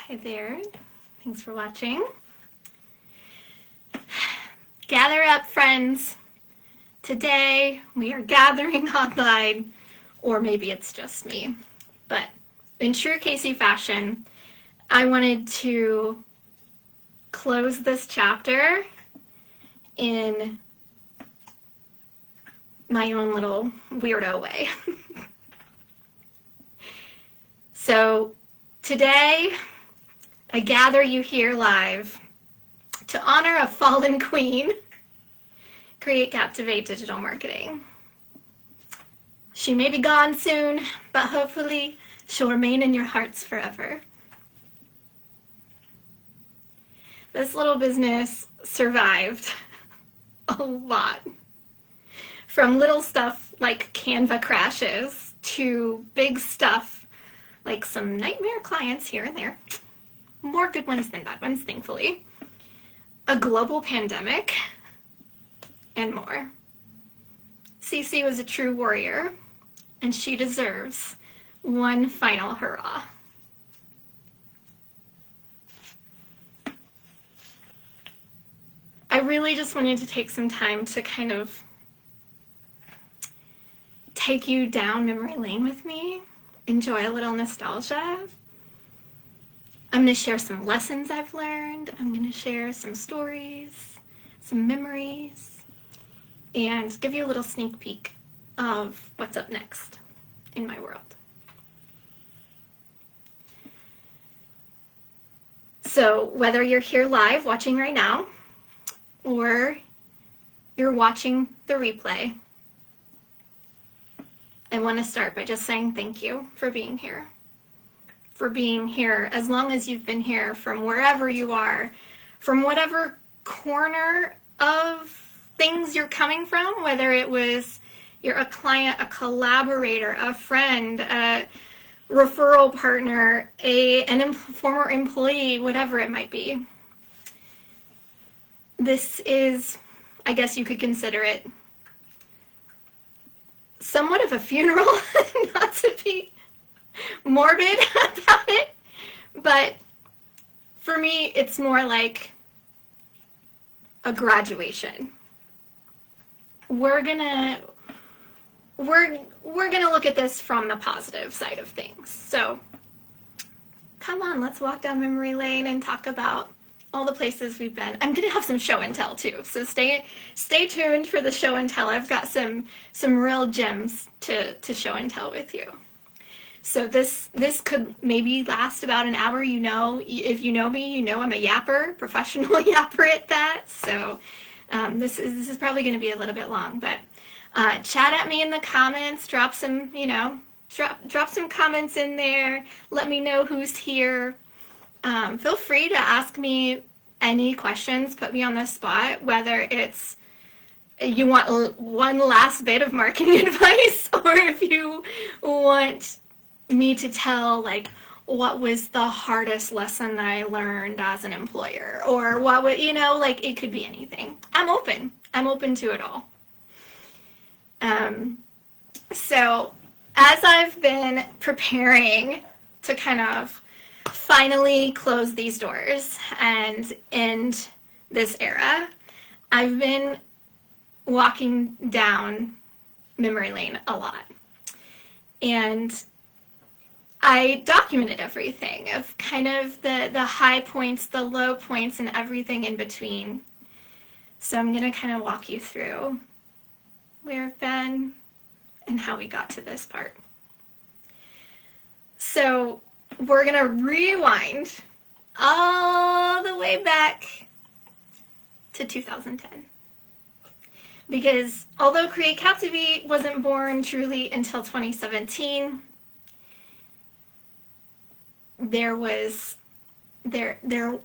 Hi there. Thanks for watching. Gather up, friends. Today we are gathering online, or maybe it's just me, but in true Casey fashion, I wanted to close this chapter in my own little weirdo way. So today I gather you here live to honor a fallen queen, create Captivate digital marketing. She may be gone soon, but hopefully she'll remain in your hearts forever. This little business survived a lot. From little stuff like Canva crashes to big stuff like some nightmare clients here and there. More good ones than bad ones, thankfully. A global pandemic, and more. Cece was a true warrior, and she deserves one final hurrah. I really just wanted to take some time to kind of take you down memory lane with me, enjoy a little nostalgia. I'm going to share some lessons I've learned. I'm going to share some stories, some memories, and give you a little sneak peek of what's up next in my world. So whether you're here live watching right now, or you're watching the replay, I want to start by just saying thank you for being here. For being here as long as you've been here, from wherever you are, from whatever corner of things you're coming from, whether it was you're a client, a collaborator, a friend, a referral partner, former employee, whatever it might be. This is, I guess you could consider it, somewhat of a funeral, not to be morbid about it, but for me it's more like a graduation. We're gonna look at this from the positive side of things. So come on, let's walk down memory lane and talk about all the places we've been. I'm gonna have some show and tell too, so stay tuned for the show and tell. I've got some real gems to show and tell with you. So this could maybe last about an hour. You know, if you know me, you know I'm a yapper, professional yapper at that. So this is probably going to be a little bit long, but chat at me in the comments. Drop some, drop some comments in there. Let me know who's here. Feel free to ask me any questions. Put me on the spot. Whether it's you want one last bit of marketing advice, or if you want me to tell like what was the hardest lesson I learned as an employer, or what would, like it could be anything. I'm open to it all. So as I've been preparing to kind of finally close these doors and end this era, I've been walking down memory lane a lot, and I documented everything of kind of the high points, the low points, and everything in between. So I'm going to kind of walk you through where I've been and how we got to this part. So we're going to rewind all the way back to 2010. Because although Create Captivate wasn't born truly until 2017, the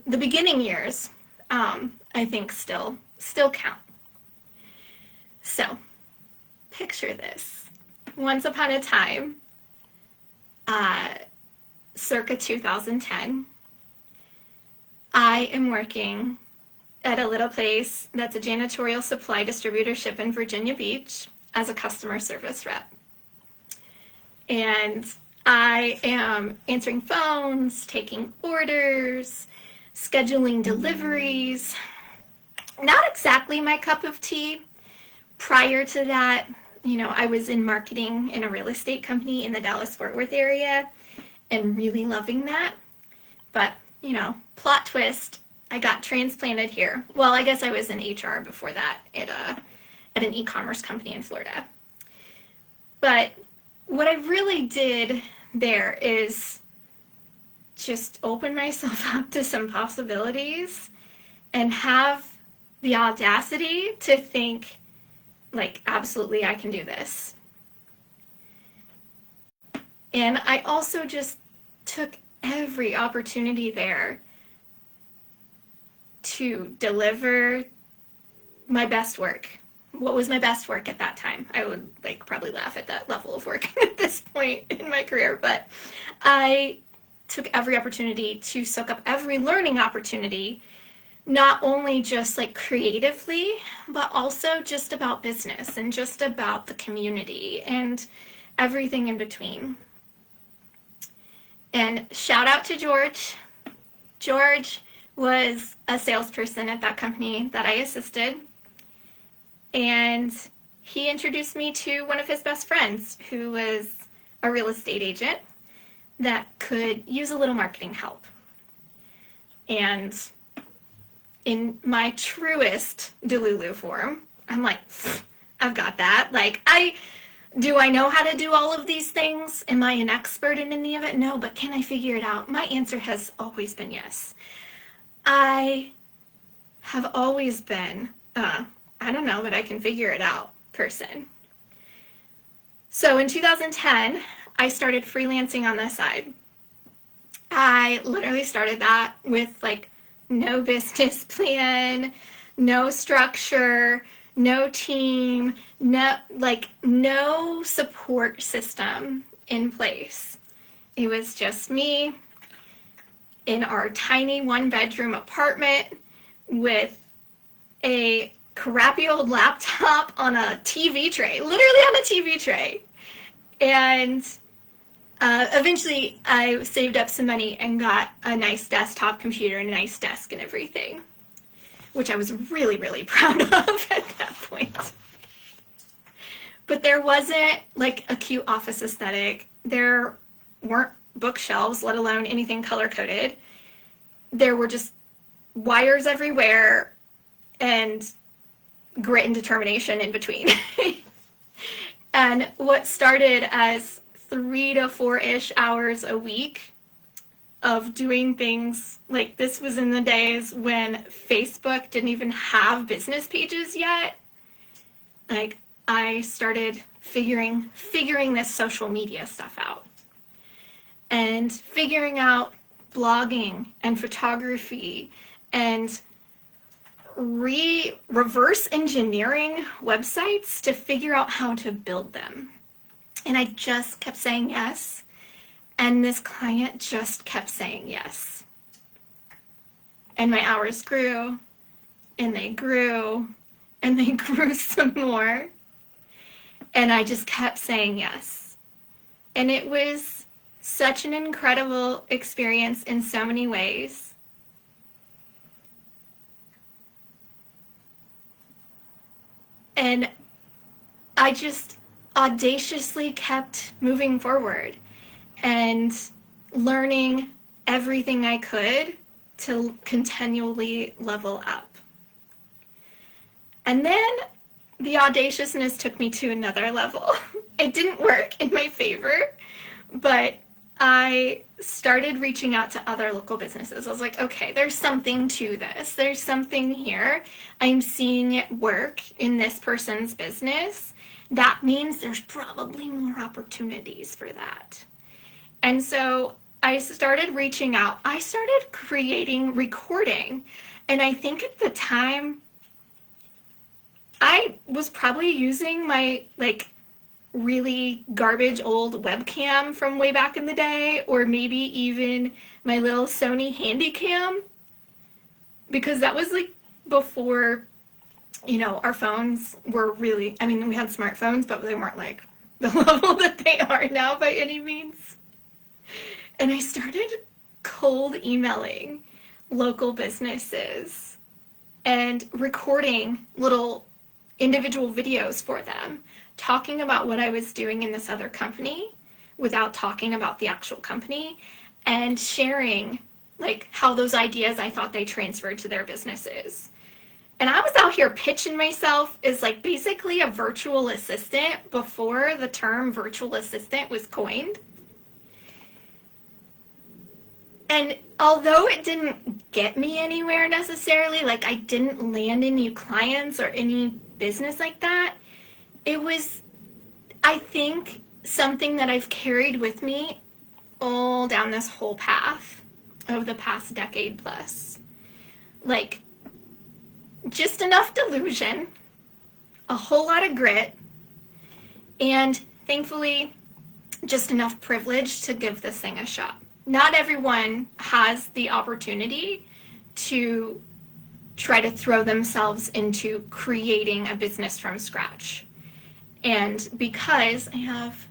beginning years, I think still count. So picture this. Once upon a time, circa 2010, I am working at a little place that's a janitorial supply distributorship in Virginia Beach as a customer service rep. And I am answering phones, taking orders, scheduling deliveries. Not exactly my cup of tea. Prior to that, I was in marketing in a real estate company in the Dallas-Fort Worth area and really loving that. But, plot twist, I got transplanted here. Well, I guess I was in HR before that at an e-commerce company in Florida. But what I really did there is just open myself up to some possibilities and have the audacity to think, like, absolutely, I can do this. And I also just took every opportunity there to deliver my best work. What was my best work at that time? I would probably laugh at that level of work at this point in my career, but I took every opportunity to soak up every learning opportunity, not only just creatively, but also just about business and just about the community and everything in between. And shout out to George. George was a salesperson at that company that I assisted. And he introduced me to one of his best friends who was a real estate agent that could use a little marketing help. And in my truest Delulu form, I'm like, I've got that. Do I know how to do all of these things? Am I an expert in any of it? No, but can I figure it out? My answer has always been yes. I have always been, I don't know, but I can figure it out person. So in 2010, I started freelancing on the side. I literally started that with no business plan, no structure, no team, no support system in place. It was just me in our tiny one-bedroom apartment with a crappy old laptop on a TV tray, literally on a TV tray. And eventually I saved up some money and got a nice desktop computer and a nice desk and everything, which I was really, really proud of at that point. But there wasn't a cute office aesthetic. There weren't bookshelves, let alone anything color-coded. There were just wires everywhere and grit and determination in between. And what started as 3 to 4-ish hours a week of doing things this was in the days when Facebook didn't even have business pages yet. I started figuring this social media stuff out and figuring out blogging and photography and reverse engineering websites to figure out how to build them. And I just kept saying yes. And this client just kept saying yes. And my hours grew, and they grew, and they grew some more. And I just kept saying yes. And it was such an incredible experience in so many ways. And I just audaciously kept moving forward and learning everything I could to continually level up. And then the audaciousness took me to another level. It didn't work in my favor, but I started reaching out to other local businesses. I was like, okay, there's something to this. There's something here. I'm seeing it work in this person's business. That means there's probably more opportunities for that. And so I started reaching out. I started recording. And I think at the time, I was probably using my really garbage old webcam from way back in the day, or maybe even my little Sony Handycam, because that was before, our phones were really, we had smartphones, but they weren't the level that they are now by any means. And I started cold emailing local businesses and recording little individual videos for them, talking about what I was doing in this other company without talking about the actual company, and sharing like how those ideas I thought they transferred to their businesses. And I was out here pitching myself as like basically a virtual assistant before the term virtual assistant was coined. And although it didn't get me anywhere necessarily, like I didn't land any clients or any business like that, it was, I think, something that I've carried with me all down this whole path of the past decade plus. Like, just enough delusion, a whole lot of grit, and thankfully, just enough privilege to give this thing a shot. Not everyone has the opportunity to try to throw themselves into creating a business from scratch. And because I have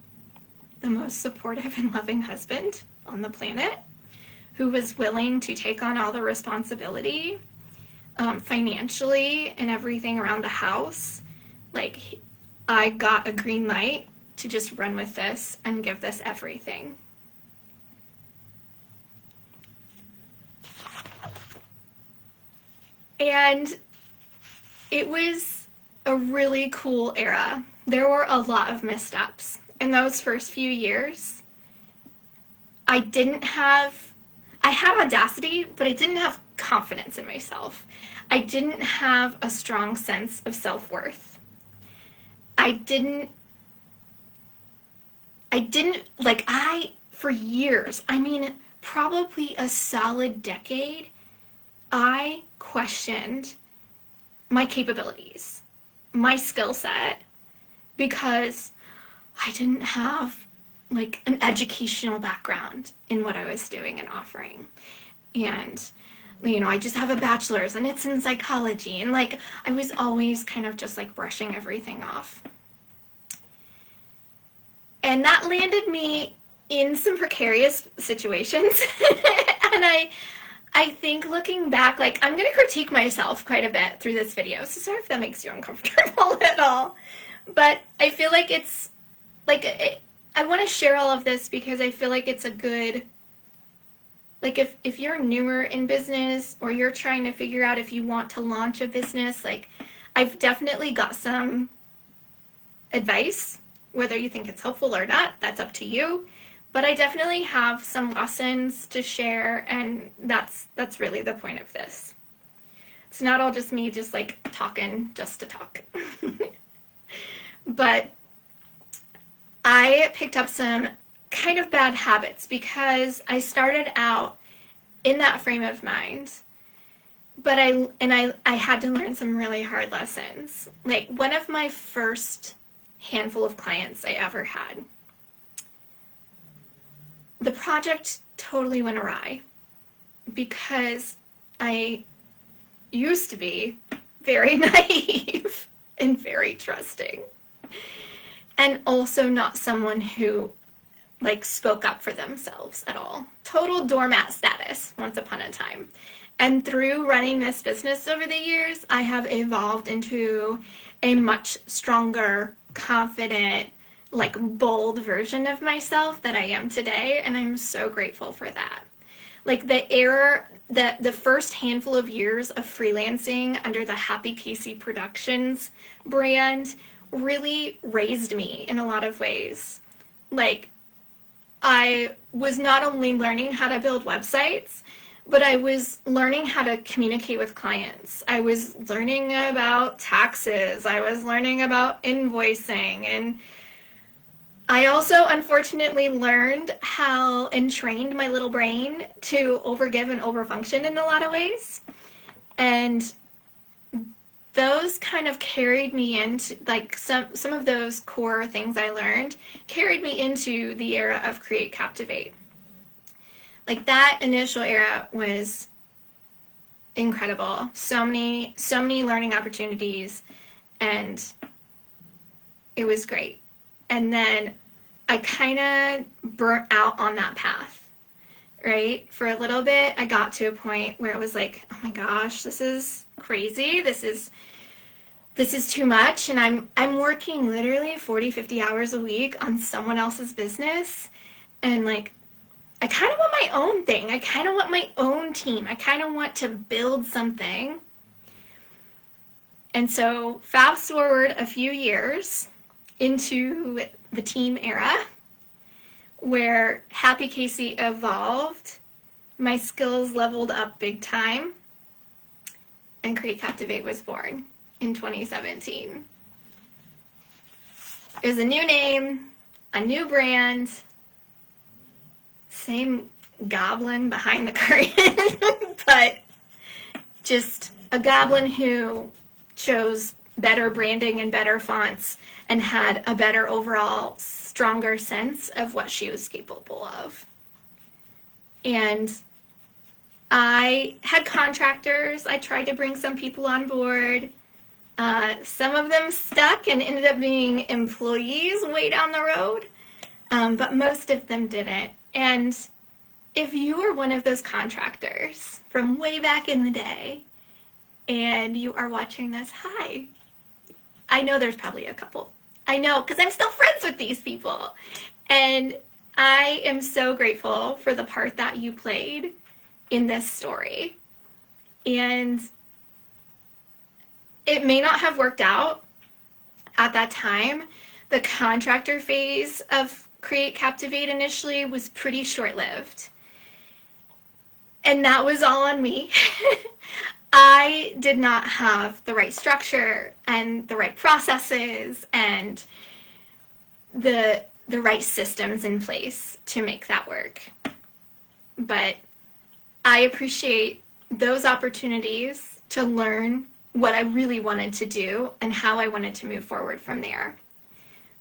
the most supportive and loving husband on the planet who was willing to take on all the responsibility financially and everything around the house, like I got a green light to just run with this and give this everything. And it was a really cool era. There were a lot of missteps in those first few years. I had audacity, but I didn't have confidence in myself. I didn't have a strong sense of self-worth. For years, I mean, probably a solid decade, I questioned my capabilities, my skill set, because I didn't have like an educational background in what I was doing and offering. And, you know, I just have a bachelor's and it's in psychology. And like, I was always kind of just like brushing everything off. And that landed me in some precarious situations. And I think looking back, like I'm going to critique myself quite a bit through this video. So sorry if that makes you uncomfortable at all. But I feel like it's like, I want to share all of this because I feel like it's a good, like if you're newer in business or you're trying to figure out if you want to launch a business, like I've definitely got some advice, whether you think it's helpful or not, that's up to you. But I definitely have some lessons to share, and that's really the point of this. It's not all just me just like talking just to talk. But I picked up some kind of bad habits because I started out in that frame of mind. But I had to learn some really hard lessons. Like one of my first handful of clients I ever had, the project totally went awry because I used to be very naive and very trusting, and also not someone who like spoke up for themselves at all. Total doormat status once upon a time. And through running this business over the years, I have evolved into a much stronger, confident, like bold version of myself that I am today, and I'm so grateful for that. Like the first handful of years of freelancing under the Happy Casey Productions brand really raised me in a lot of ways. Like I was not only learning how to build websites, but I was learning how to communicate with clients. I was learning about taxes. I was learning about invoicing. And I also unfortunately learned how and trained my little brain to overgive and overfunction in a lot of ways. And those kind of carried me into, like some of those core things I learned carried me into the era of Create, Captivate. Like that initial era was incredible. So many learning opportunities, and it was great. And then I kind of burnt out on that path, right? For a little bit, I got to a point where it was like, oh my gosh, this is crazy. This is too much. And I'm working literally 40, 50 hours a week on someone else's business. And like, I kind of want my own thing. I kind of want my own team. I kind of want to build something. And so fast forward a few years into the team era where Happy Casey evolved, my skills leveled up big time, and Create Captivate was born in 2017. It was a new name, a new brand, same goblin behind the curtain, but just a goblin who chose better branding and better fonts and had a better overall, stronger sense of what she was capable of. And I had contractors. I tried to bring some people on board. Some of them stuck and ended up being employees way down the road, but most of them didn't. And if you are one of those contractors from way back in the day and you are watching this, hi. I know there's probably a couple. I know, because I'm still friends with these people. And I am so grateful for the part that you played in this story. And it may not have worked out at that time. The contractor phase of Create Captivate initially was pretty short-lived. And that was all on me. I did not have the right structure and the right processes and the right systems in place to make that work. But I appreciate those opportunities to learn what I really wanted to do and how I wanted to move forward from there,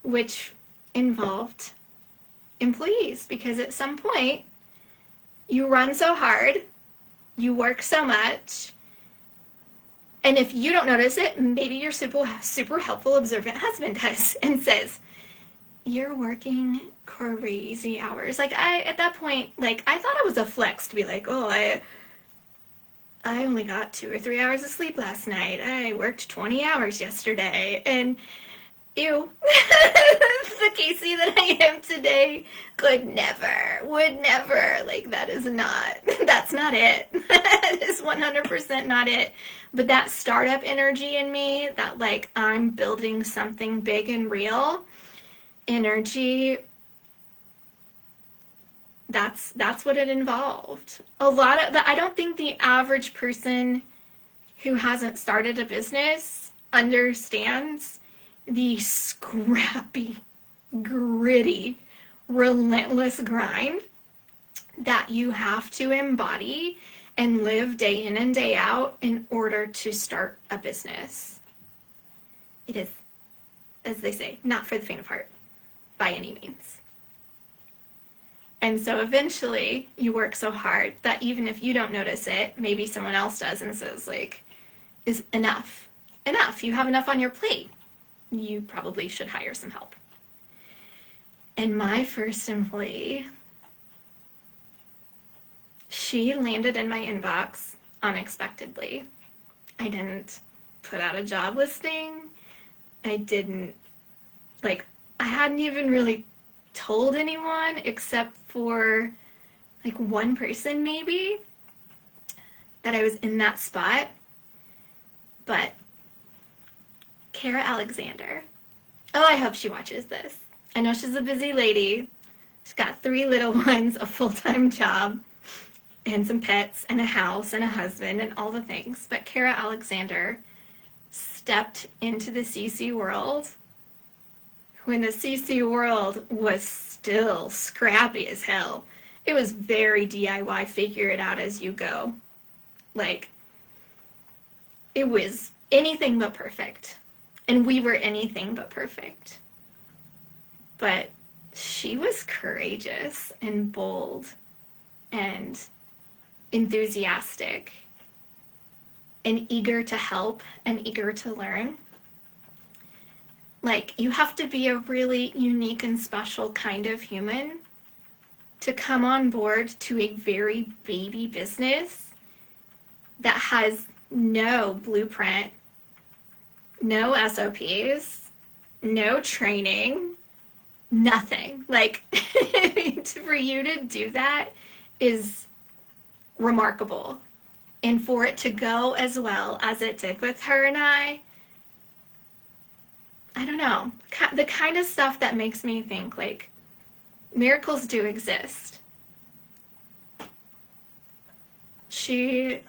which involved employees, because at some point you run so hard, you work so much, and if you don't notice it, maybe your super helpful, observant husband does and says, you're working crazy hours. Like at that point, like I thought it was a flex to be like, oh, I only got 2 or 3 hours of sleep last night. I worked 20 hours yesterday. And ew, the Casey that I am today would never, like that's not it. That is 100% not it. But that startup energy in me, that like I'm building something big and real energy, that's what it involved. A lot of I don't think the average person who hasn't started a business understands the scrappy, gritty, relentless grind that you have to embody and live day in and day out in order to start a business. It is, as they say, not for the faint of heart by any means. And so eventually you work so hard that even if you don't notice it, maybe someone else does and says like, is enough. You have enough on your plate. You probably should hire some help. And my first employee, she landed in my inbox unexpectedly. I didn't put out a job listing. I hadn't even really told anyone except for like one person maybe that I was in that spot. But Kara Alexander, oh, I hope she watches this. I know she's a busy lady. She's got 3 little ones, a full-time job, and some pets, and a house, and a husband, and all the things. But Kara Alexander stepped into the CC world when the CC world was still scrappy as hell. It was very DIY, figure it out as you go. Like, it was anything but perfect. And we were anything but perfect. But she was courageous and bold and enthusiastic and eager to help and eager to learn. Like, you have to be a really unique and special kind of human to come on board to a very baby business that has no blueprint, no SOPs, no training, nothing. Like, for you to do that is remarkable. And for it to go as well as it did with her and I don't know, the kind of stuff that makes me think, like, miracles do exist. She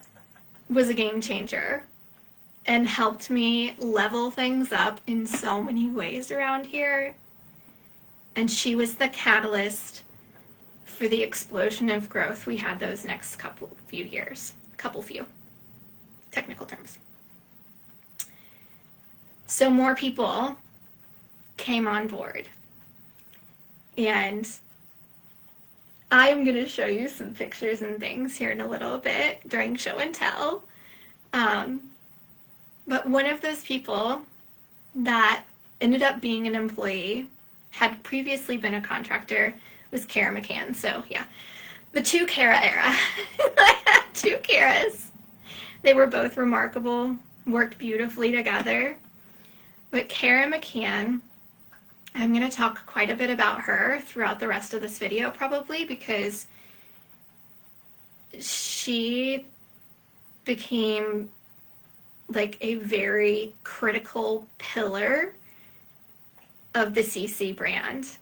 was a game changer and helped me level things up in so many ways around here. And she was the catalyst for the explosion of growth we had those next few years. Few technical terms. So more people came on board. And I'm going to show you some pictures and things here in a little bit during show and tell. But one of those people that ended up being an employee, had previously been a contractor, was Kara McCann. So yeah, the two Kara era. I had two Karas. They were both remarkable, worked beautifully together. But Kara McCann, I'm going to talk quite a bit about her throughout the rest of this video probably, because she became like a very critical pillar of the CC brand.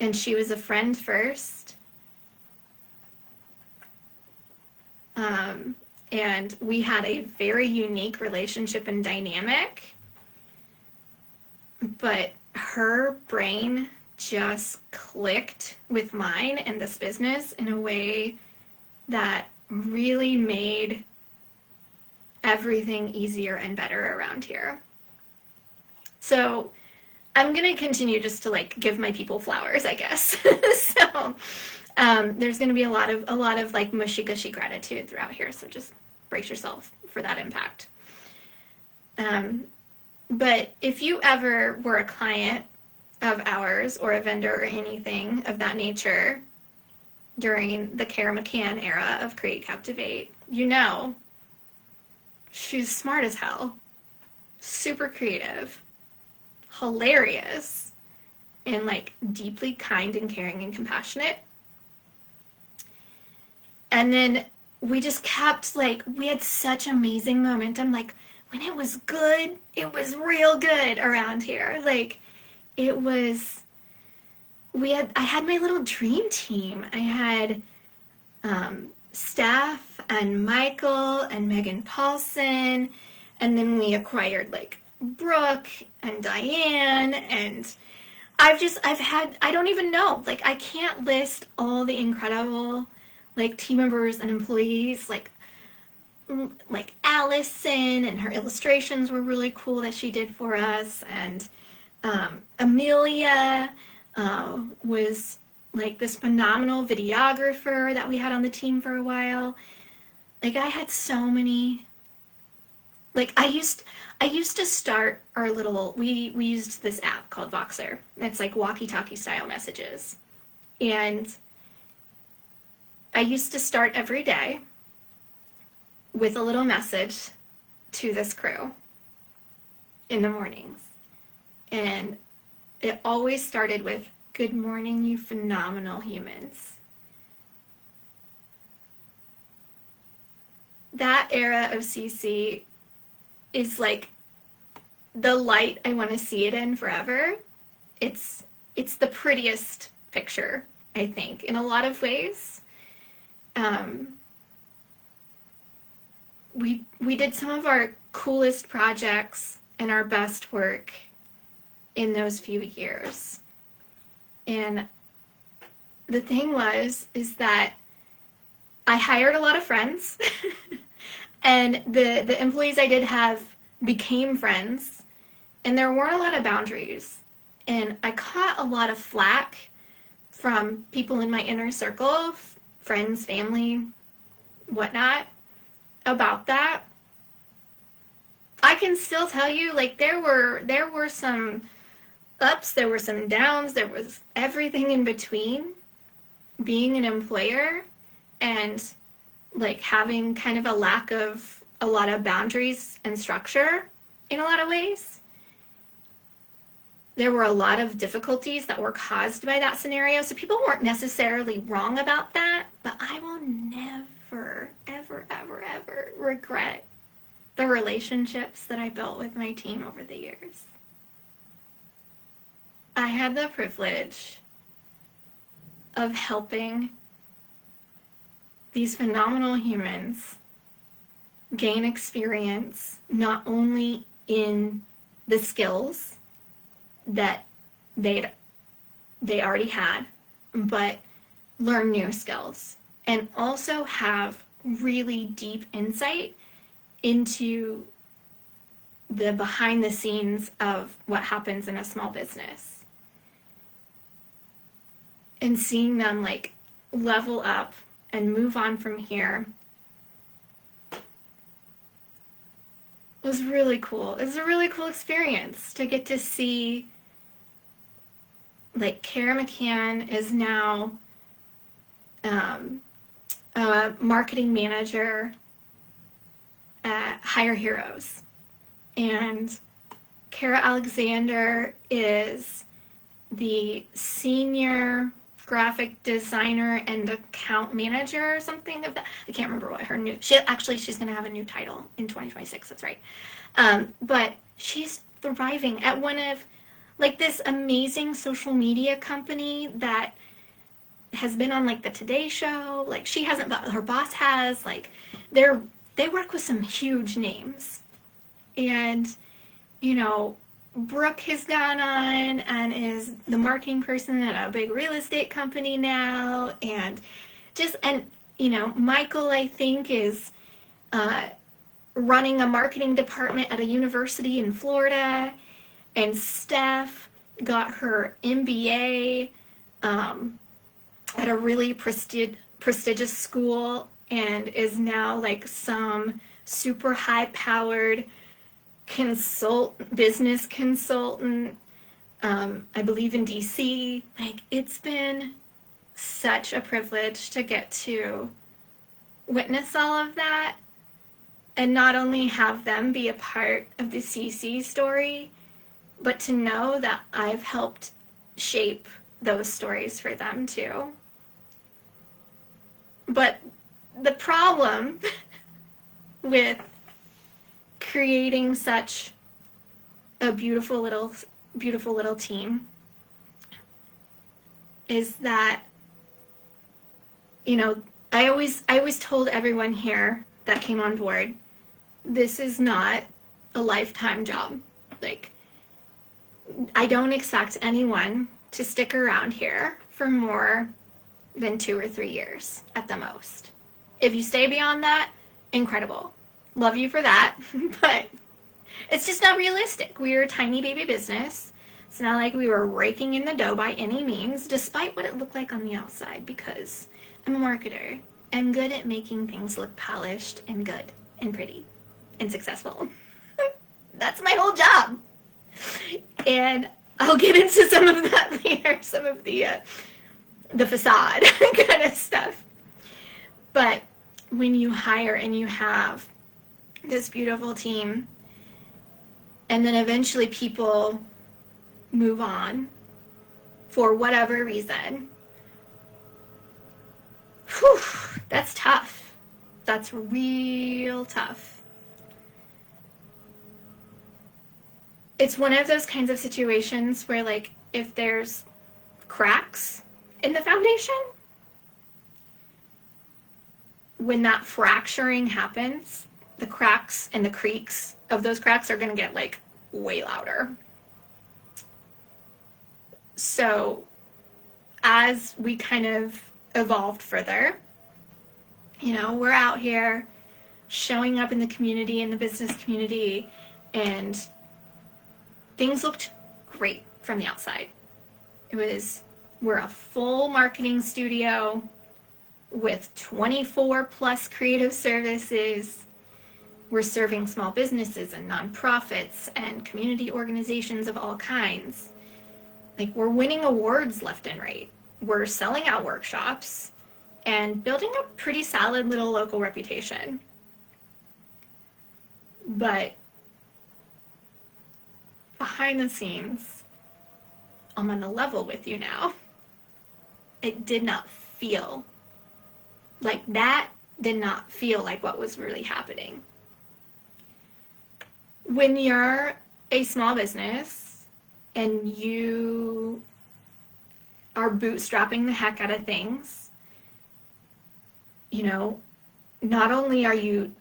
And she was a friend first. And we had a very unique relationship and dynamic. But her brain just clicked with mine and this business in a way that really made everything easier and better around here. So I'm going to continue just to like give my people flowers, I guess. So there's going to be a lot of like mushy gushy gratitude throughout here. So just brace yourself for that impact. But if you ever were a client of ours or a vendor or anything of that nature during the Kara McCann era of Create Captivate, you know she's smart as hell, super creative, hilarious, and like deeply kind and caring and compassionate. And then we just kept like, we had such amazing momentum. Like when it was good, it was real good around here. Like it was, I had my little dream team. I had Steph and Michael and Megan Paulson. And then we acquired like Brooke and Diane, and I don't even know, like I can't list all the incredible like team members and employees, like Allison, and her illustrations were really cool that she did for us, and Amelia was like this phenomenal videographer that we had on the team for a while. Like I had so many. Like I used to start our little, we used this app called Voxer. It's like walkie-talkie style messages. And I used to start every day with a little message to this crew in the mornings. And it always started with, "Good morning, you phenomenal humans." That era of CC is like the light I want to see it in forever. It's the prettiest picture, I think, in a lot of ways. We did some of our coolest projects and our best work in those few years. And the thing is that I hired a lot of friends and the employees I did have became friends, and there weren't a lot of boundaries. And I caught a lot of flack from people in my inner circle, friends, family, whatnot, about that. I can still tell you, like, there were some ups, there were some downs, there was everything in between being an employer and like having kind of a lack of a lot of boundaries and structure in a lot of ways. There were a lot of difficulties that were caused by that scenario. So people weren't necessarily wrong about that, but I will never, ever, ever, ever regret the relationships that I built with my team over the years. I had the privilege of helping these phenomenal humans gain experience not only in the skills that they already had, but learn new skills and also have really deep insight into the behind the scenes of what happens in a small business. And seeing them like level up and move on from here was really cool. It was a really cool experience to get to see, like, Kara McCann is now a marketing manager at Hire Heroes. And Kara Alexander is the senior graphic designer and account manager or something of that. I can't remember what her new, she's going to have a new title in 2026. That's right. But she's thriving at one of like this amazing social media company that has been on like the Today Show. Like she hasn't, but her boss has. Like they work with some huge names. And, you know, Brooke has gone on and is the marketing person at a big real estate company now. And you know, Michael, I think, is running a marketing department at a university in Florida. And Steph got her MBA at a really prestigious school and is now like some super high-powered business consultant, I believe in DC. Like, it's been such a privilege to get to witness all of that and not only have them be a part of the CC story, but to know that I've helped shape those stories for them too. But the problem with creating such a beautiful little team is that, you know, I always told everyone here that came on board, this is not a lifetime job. Like, I don't expect anyone to stick around here for more than 2 or 3 years at the most. If you stay beyond that, incredible. Love you for that, but it's just not realistic. We are a tiny baby business. It's not like we were raking in the dough by any means, despite what it looked like on the outside, because I'm a marketer. I'm good at making things look polished and good and pretty and successful. That's my whole job. And I'll get into some of that later, some of the facade kind of stuff. But when you hire and you have this beautiful team, and then eventually people move on for whatever reason, whew, that's tough. That's real tough. It's one of those kinds of situations where, like, if there's cracks in the foundation, when that fracturing happens, the cracks and the creaks of those cracks are going to get, like, way louder. So as we kind of evolved further, you know, we're out here showing up in the community, in the business community, and things looked great from the outside. We're a full marketing studio with 24 plus creative services. We're serving small businesses and nonprofits and community organizations of all kinds. Like, we're winning awards left and right. We're selling out workshops and building a pretty solid little local reputation. But behind the scenes, I'm on a level with you now. It did not feel like that, did not feel like what was really happening. When you're a small business and you are bootstrapping the heck out of things, you know, not only are you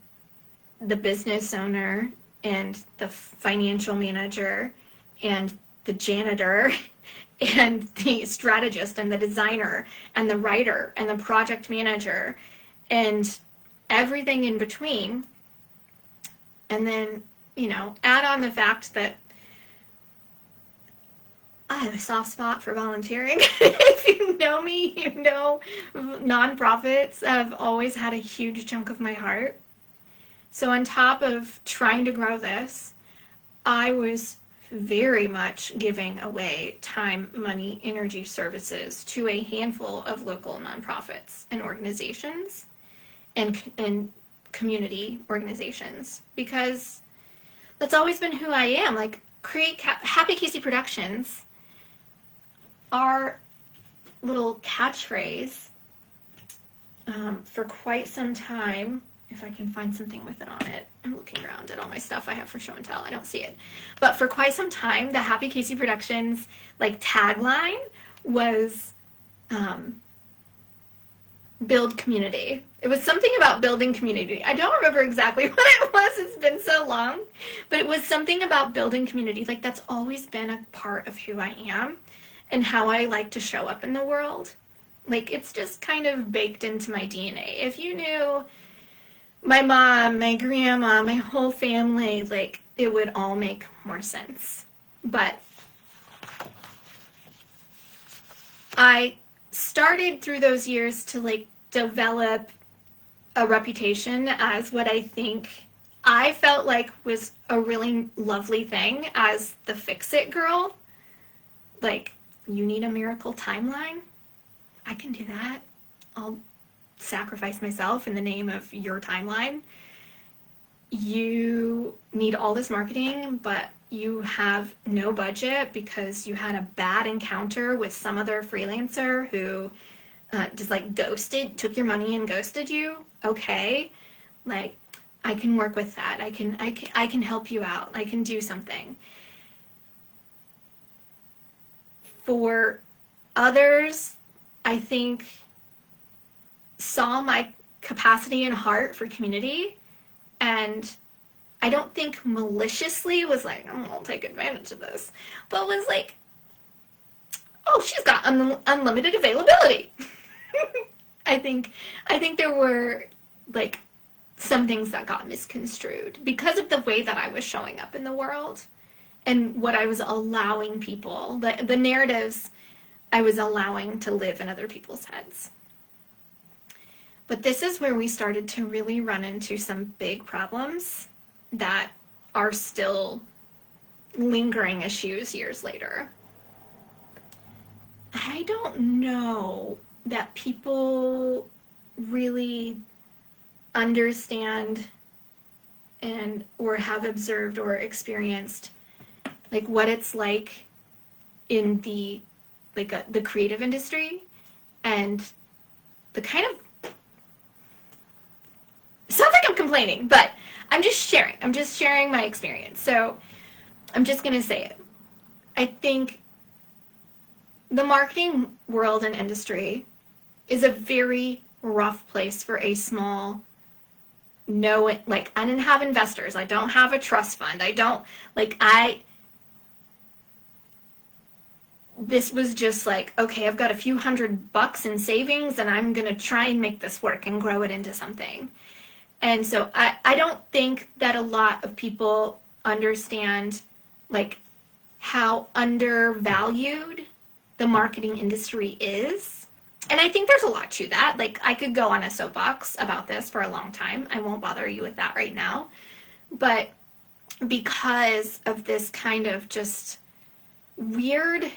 the business owner and the financial manager and the janitor and the strategist and the designer and the writer and the project manager and everything in between, and then, you know, add on the fact that I have a soft spot for volunteering. If you know me, you know nonprofits have always had a huge chunk of my heart. So on top of trying to grow this, I was very much giving away time, money, energy, services to a handful of local nonprofits and organizations and community organizations, because that's always been who I am. Like, Happy Casey Productions, our little catchphrase for quite some time, if I can find something with it on it. I'm looking around at all my stuff I have for show and tell. I don't see it. But for quite some time, the Happy Casey Productions like tagline was build community. It was something about building community. I don't remember exactly what it was. It's been so long. But it was something about building community. Like, that's always been a part of who I am and how I like to show up in the world. Like, it's just kind of baked into my DNA. If you knew my mom, my grandma, my whole family, like, it would all make more sense. But I started through those years to, like, develop a reputation as what I felt like was a really lovely thing as the fix-it girl. Like, you need a miracle timeline? I can do that. I'll sacrifice myself in the name of your timeline. You need all this marketing, but you have no budget because you had a bad encounter with some other freelancer who just like took your money and ghosted you. Okay, like, I can work with that. I can help you out. I can do something. For others, I think, saw my capacity and heart for community, and I don't think maliciously was like, I'm gonna take advantage of this, but was like, oh, she's got unlimited availability. I think there were like some things that got misconstrued because of the way that I was showing up in the world and what I was allowing people, the narratives I was allowing to live in other people's heads. But this is where we started to really run into some big problems that are still lingering issues years later. I don't know that people really understand or have observed or experienced like what it's like in the creative industry and the kind of, sounds like I'm complaining, but I'm just sharing my experience. So I'm just going to say it. I think the marketing world and industry is a very rough place for a small, I didn't have investors. I don't have a trust fund. This was just like, okay, I've got a few $100 in savings and I'm going to try and make this work and grow it into something. And so I don't think that a lot of people understand like how undervalued the marketing industry is. And I think there's a lot to that. Like, I could go on a soapbox about this for a long time. I won't bother you with that right now. But because of this kind of just weird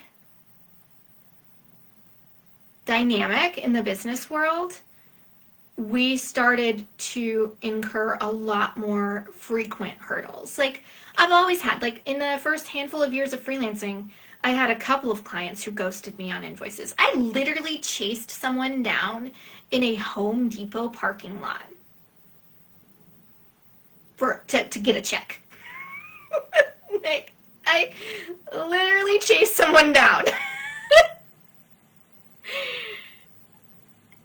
dynamic in the business world, we started to incur a lot more frequent hurdles. Like, I've always had, like, in the first handful of years of freelancing, I had a couple of clients who ghosted me on invoices. I literally chased someone down in a Home Depot parking lot to get a check. Like, I literally chased someone down.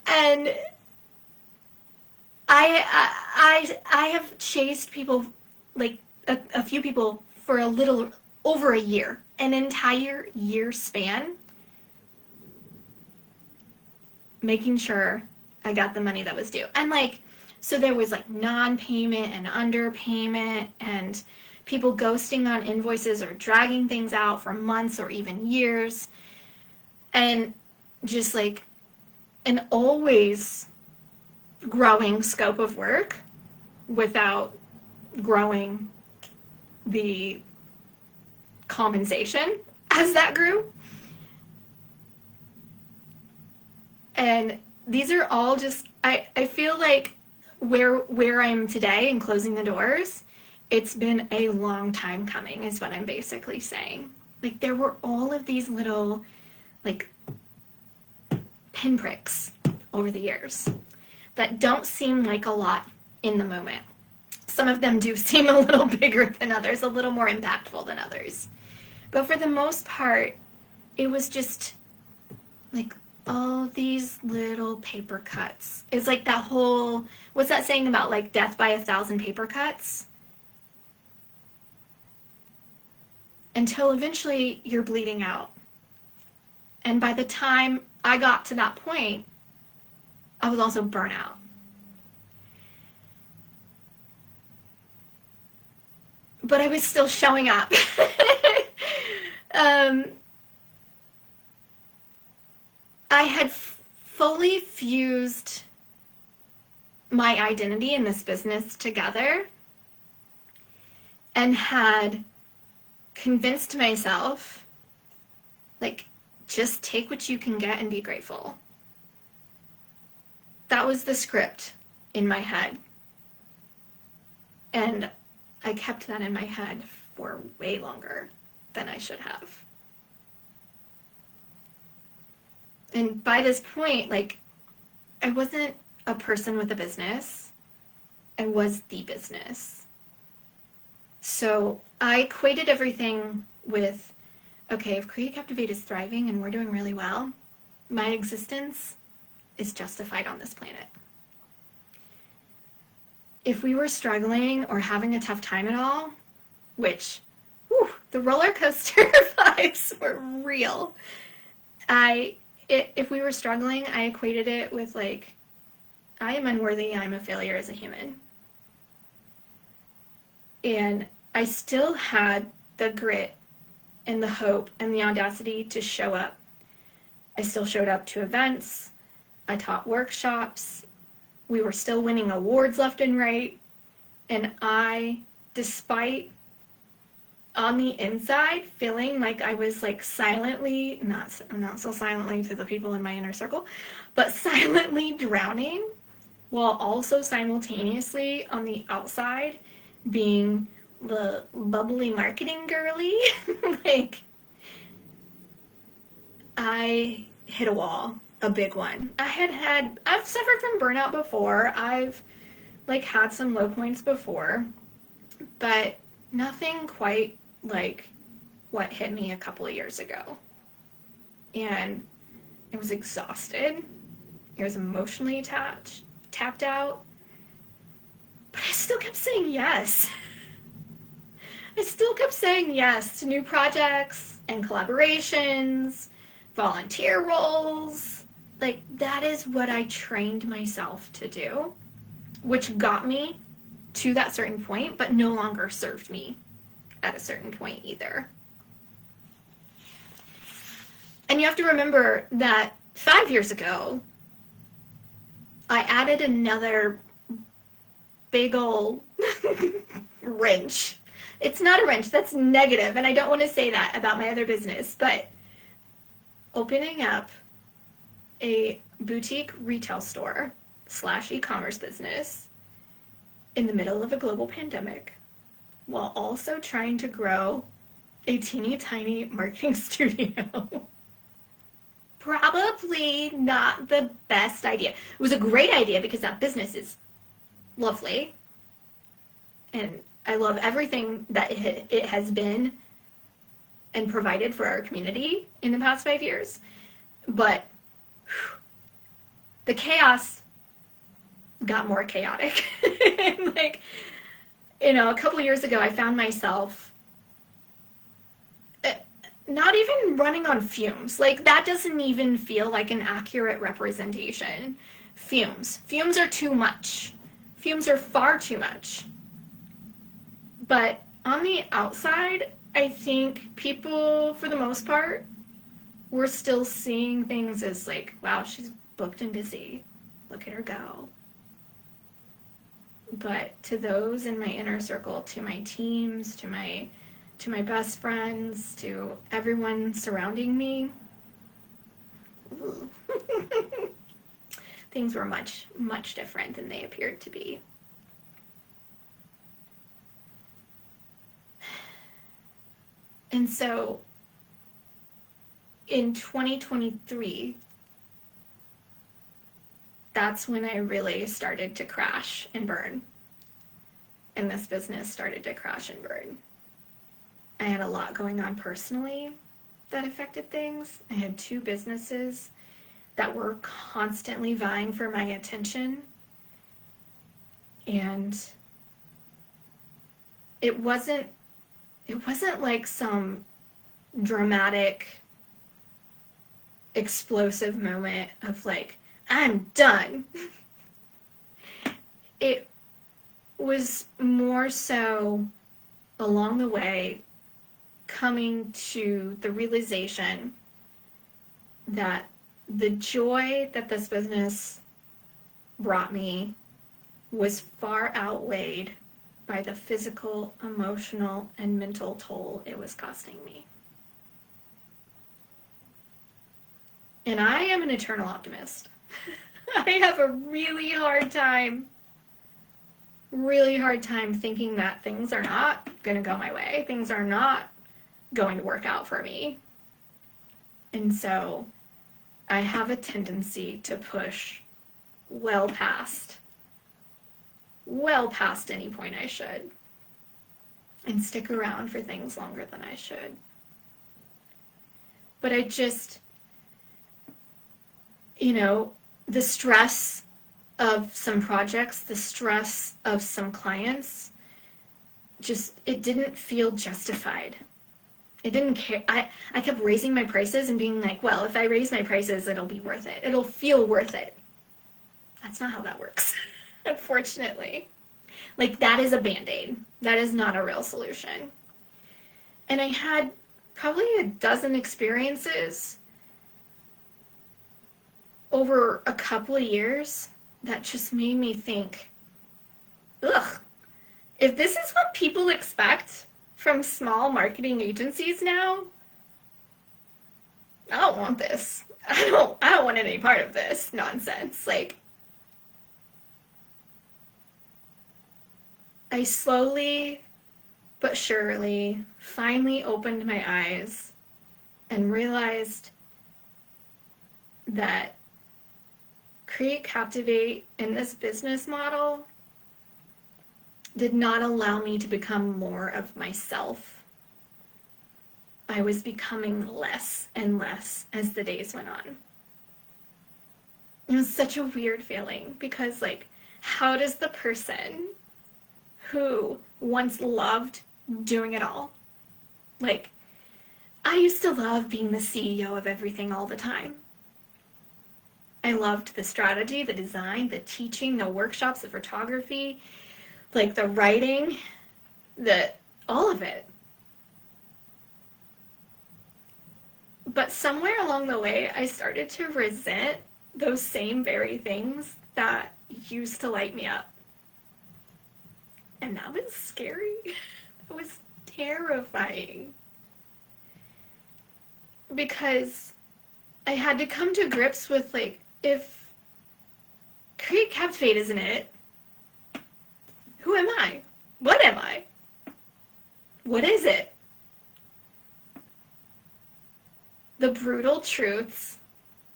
And I have chased people, like a few people, for a little over a year, an entire year span, making sure I got the money that was due. And like, so there was like non-payment and underpayment and people ghosting on invoices or dragging things out for months or even years. And just like an always growing scope of work without growing the compensation as that grew. And these are all just, I feel like where I am today and closing the doors, it's been a long time coming, is what I'm basically saying. Like, there were all of these little, like, pinpricks over the years that don't seem like a lot in the moment. Some of them do seem a little bigger than others, a little more impactful than others. But for the most part, it was just like all these little paper cuts. It's like that whole, what's that saying about like death by 1,000 paper cuts? Until eventually you're bleeding out. And by the time I got to that point, I was also burnt out. But I was still showing up. I had fully fused my identity in this business together and had convinced myself, like, just take what you can get and be grateful. That was the script in my head. And I kept that in my head for way longer than I should have. And by this point, like, I wasn't a person with a business. I was the business. So I equated everything with, okay, if Create Captivate is thriving and we're doing really well, my existence is justified on this planet. If we were struggling or having a tough time at all, which, the roller coaster vibes were real. If we were struggling, I equated it with like, I am unworthy, I'm a failure as a human. And I still had the grit and the hope and the audacity to show up. I still showed up to events. I taught workshops. We were still winning awards left and right. And I, despite on the inside feeling like I was like silently, not so silently to the people in my inner circle, but silently drowning, while also simultaneously on the outside being the bubbly marketing girly, like, I hit a wall, a big one. I've suffered from burnout before. I've like had some low points before, but nothing quite like what hit me a couple of years ago. And I was exhausted. I was emotionally tapped out. But I still kept saying yes. I still kept saying yes to new projects and collaborations, volunteer roles. Like, that is what I trained myself to do, which got me to that certain point, but no longer served me at a certain point either. And you have to remember that 5 years ago, I added another big ol' wrench. It's not a wrench, that's negative, and I don't want to say that about my other business, but opening up a boutique retail store / e-commerce business in the middle of a global pandemic while also trying to grow a teeny tiny marketing studio. Probably not the best idea. It was a great idea because that business is lovely and I love everything that it has been and provided for our community in the past 5 years. But the chaos got more chaotic. Like, you know, a couple years ago, I found myself not even running on fumes. Like, that doesn't even feel like an accurate representation. Fumes. Fumes are too much. Fumes are far too much. But on the outside, I think people, for the most part, were still seeing things as like, wow, she's booked and busy. Look at her go. But to those in my inner circle, to my teams, to my best friends, to everyone surrounding me, things were much, much different than they appeared to be. And so in 2023, that's when I really started to crash and burn. And this business started to crash and burn. I had a lot going on personally that affected things. I had 2 businesses that were constantly vying for my attention. And it wasn't like some dramatic, explosive moment of like, I'm done. It was more so along the way coming to the realization that the joy that this business brought me was far outweighed by the physical, emotional, and mental toll it was costing me. And I am an eternal optimist. I have a really hard time thinking that things are not going to go my way. Things are not going to work out for me. And so I have a tendency to push well past any point I should, and stick around for things longer than I should. But I just, you know, the stress of some projects, the stress of some clients, just, it didn't feel justified. It didn't care. I kept raising my prices and being like, well, if I raise my prices, it'll be worth it. It'll feel worth it. That's not how that works, unfortunately. Like, that is a Band-Aid. That is not a real solution. And I had probably a dozen experiences over a couple of years that just made me think, ugh, if this is what people expect from small marketing agencies now, I don't want this. I don't want any part of this nonsense. Like, I slowly but surely finally opened my eyes and realized that Create, Captivate in this business model did not allow me to become more of myself. I was becoming less and less as the days went on. It was such a weird feeling because, like, how does the person who once loved doing it all, like, I used to love being the CEO of everything all the time. I loved the strategy, the design, the teaching, the workshops, the photography, like the writing, all of it. But somewhere along the way, I started to resent those same very things that used to light me up. And that was scary. It was terrifying. Because I had to come to grips with, like, if Create Captivate isn't it, who am I? What am I? What is it? The brutal truths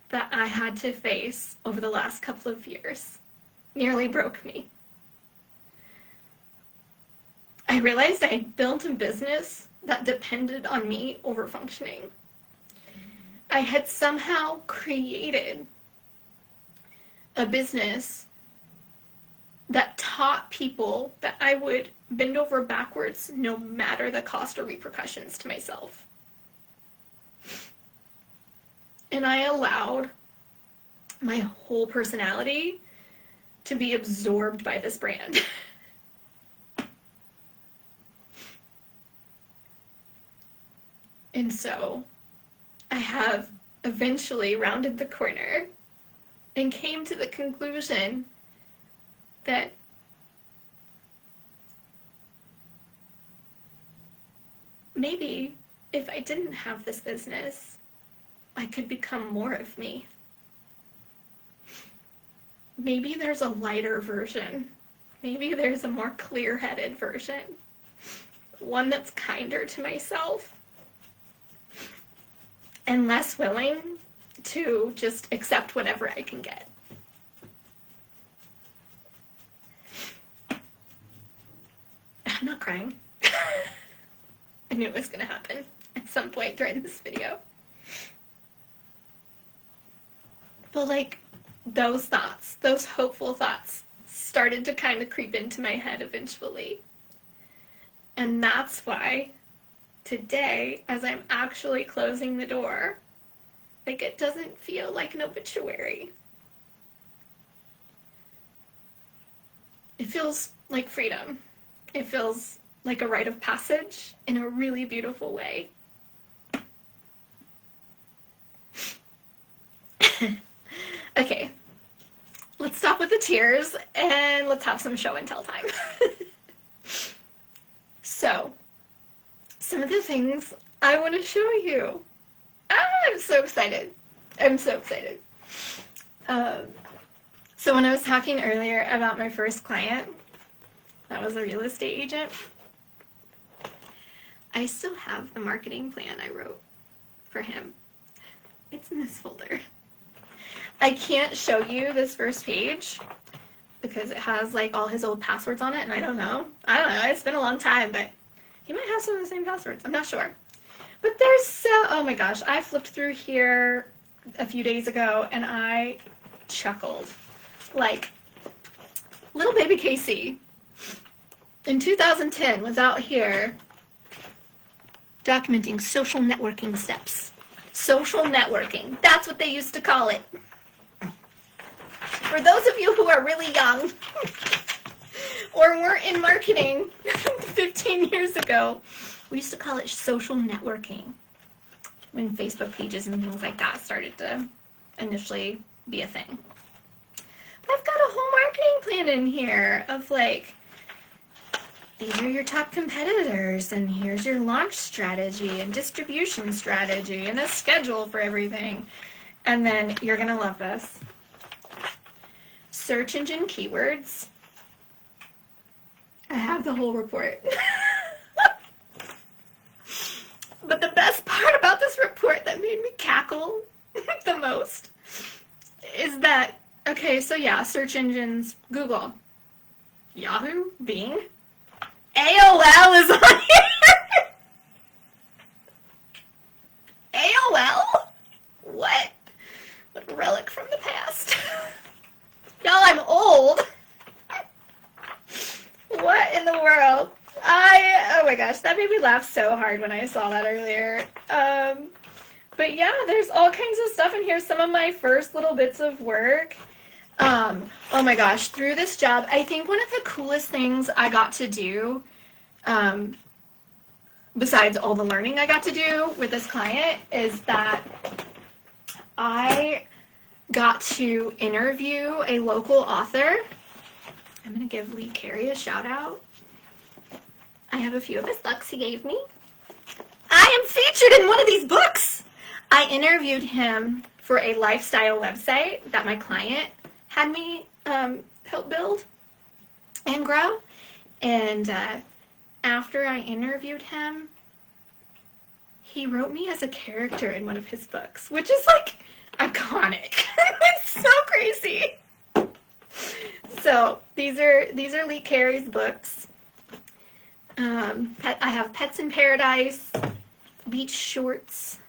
that I had to face over the last couple of years nearly broke me. I realized I had built a business that depended on me over-functioning. I had somehow created a business that taught people that I would bend over backwards no matter the cost or repercussions to myself. And I allowed my whole personality to be absorbed by this brand. And so I have eventually rounded the corner and came to the conclusion that maybe if I didn't have this business, I could become more of me. Maybe there's a lighter version. Maybe there's a more clear-headed version. One that's kinder to myself and less willing to just accept whatever I can get. I'm not crying. I knew it was going to happen at some point during this video. But like, those thoughts, those hopeful thoughts started to kind of creep into my head eventually. And that's why today, as I'm actually closing the door, like, it doesn't feel like an obituary. It feels like freedom. It feels like a rite of passage in a really beautiful way. Okay, let's stop with the tears and let's have some show and tell time. So, some of the things I want to show you. I'm so excited. I'm so excited. So when I was talking earlier about my first client, that was a real estate agent, I still have the marketing plan I wrote for him. It's in this folder. I can't show you this first page because it has like all his old passwords on it, and I don't know. It's been a long time, but he might have some of the same passwords. I'm not sure. But there's so, oh my gosh, I flipped through here a few days ago and I chuckled. Like, little baby Casey in 2010 was out here documenting social networking steps. Social networking, that's what they used to call it. For those of you who are really young or weren't in marketing 15 years ago, we used to call it social networking when Facebook pages and things like that started to initially be a thing. But I've got a whole marketing plan in here of like, these are your top competitors, and here's your launch strategy and distribution strategy and a schedule for everything. And then you're going to love this. Search engine keywords. I have the whole report. But the best part about this report that made me cackle the most is that, okay, so yeah, search engines, Google, Yahoo, Bing, AOL is on here. AOL? What? What a relic from the past. Y'all, I'm old. What in the world? Oh my gosh, that made me laugh so hard when I saw that earlier. But yeah, there's all kinds of stuff in here. Some of my first little bits of work. Oh my gosh, through this job, I think one of the coolest things I got to do, besides all the learning I got to do with this client, is that I got to interview a local author. I'm going to give Lee Carey a shout out. I have a few of his books he gave me. I am featured in one of these books. I interviewed him for a lifestyle website that my client had me help build and grow. And after I interviewed him, he wrote me as a character in one of his books, which is like iconic. It's so crazy. So these are Lee Carey's books. I have Pets in Paradise, Beach Shorts,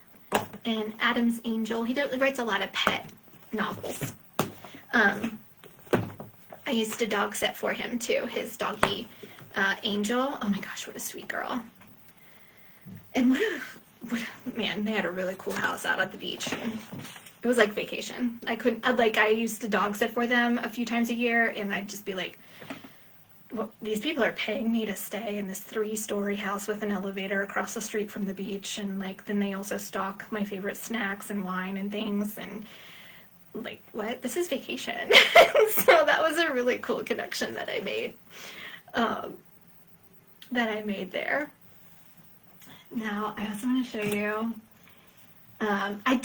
and Adam's Angel. He writes a lot of pet novels. I used to dog sit for him too, his doggy Angel. Oh my gosh, what a sweet girl. And man, they had a really cool house out at the beach. It was like vacation. I used to dog sit for them a few times a year, and I'd just be like, well, these people are paying me to stay in this 3-story house with an elevator across the street from the beach, and like then they also stock my favorite snacks and wine and things, and like, what? This is vacation. So that was a really cool connection that I made. There. Now I also want to show you. I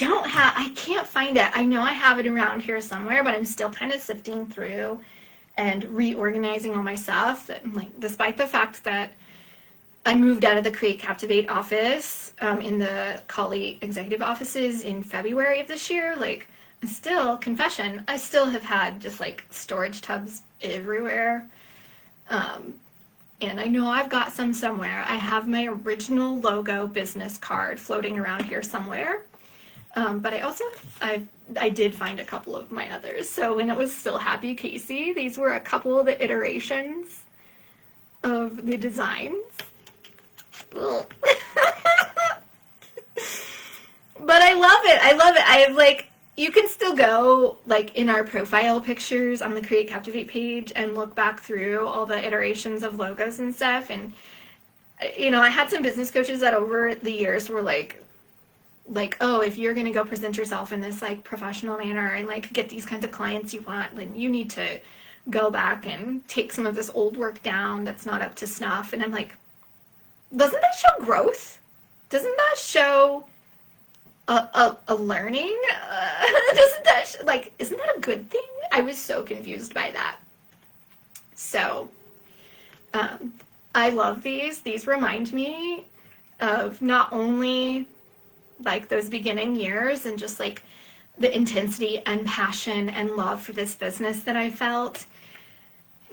can't find it. I know I have it around here somewhere, but I'm still kind of sifting through and reorganizing all my stuff. Like, despite the fact that I moved out of the Create Captivate office in the Collie executive offices in February of this year, like, confession, I still have had just like storage tubs everywhere. And I know I've got some somewhere. I have my original logo business card floating around here somewhere. But I did find a couple of my others. So when it was still Happy Casey, these were a couple of the iterations of the designs. But I love it. I have like, you can still go like in our profile pictures on the Create Captivate page and look back through all the iterations of logos and stuff. And, you know, I had some business coaches that over the years were like, oh, if you're going to go present yourself in this like professional manner and like get these kinds of clients you want, then you need to go back and take some of this old work down that's not up to snuff. And I'm like, doesn't that show growth? Doesn't that show a learning? Doesn't that isn't that a good thing? I was so confused by that. So I love these. These remind me of not only like those beginning years and just like the intensity and passion and love for this business that I felt,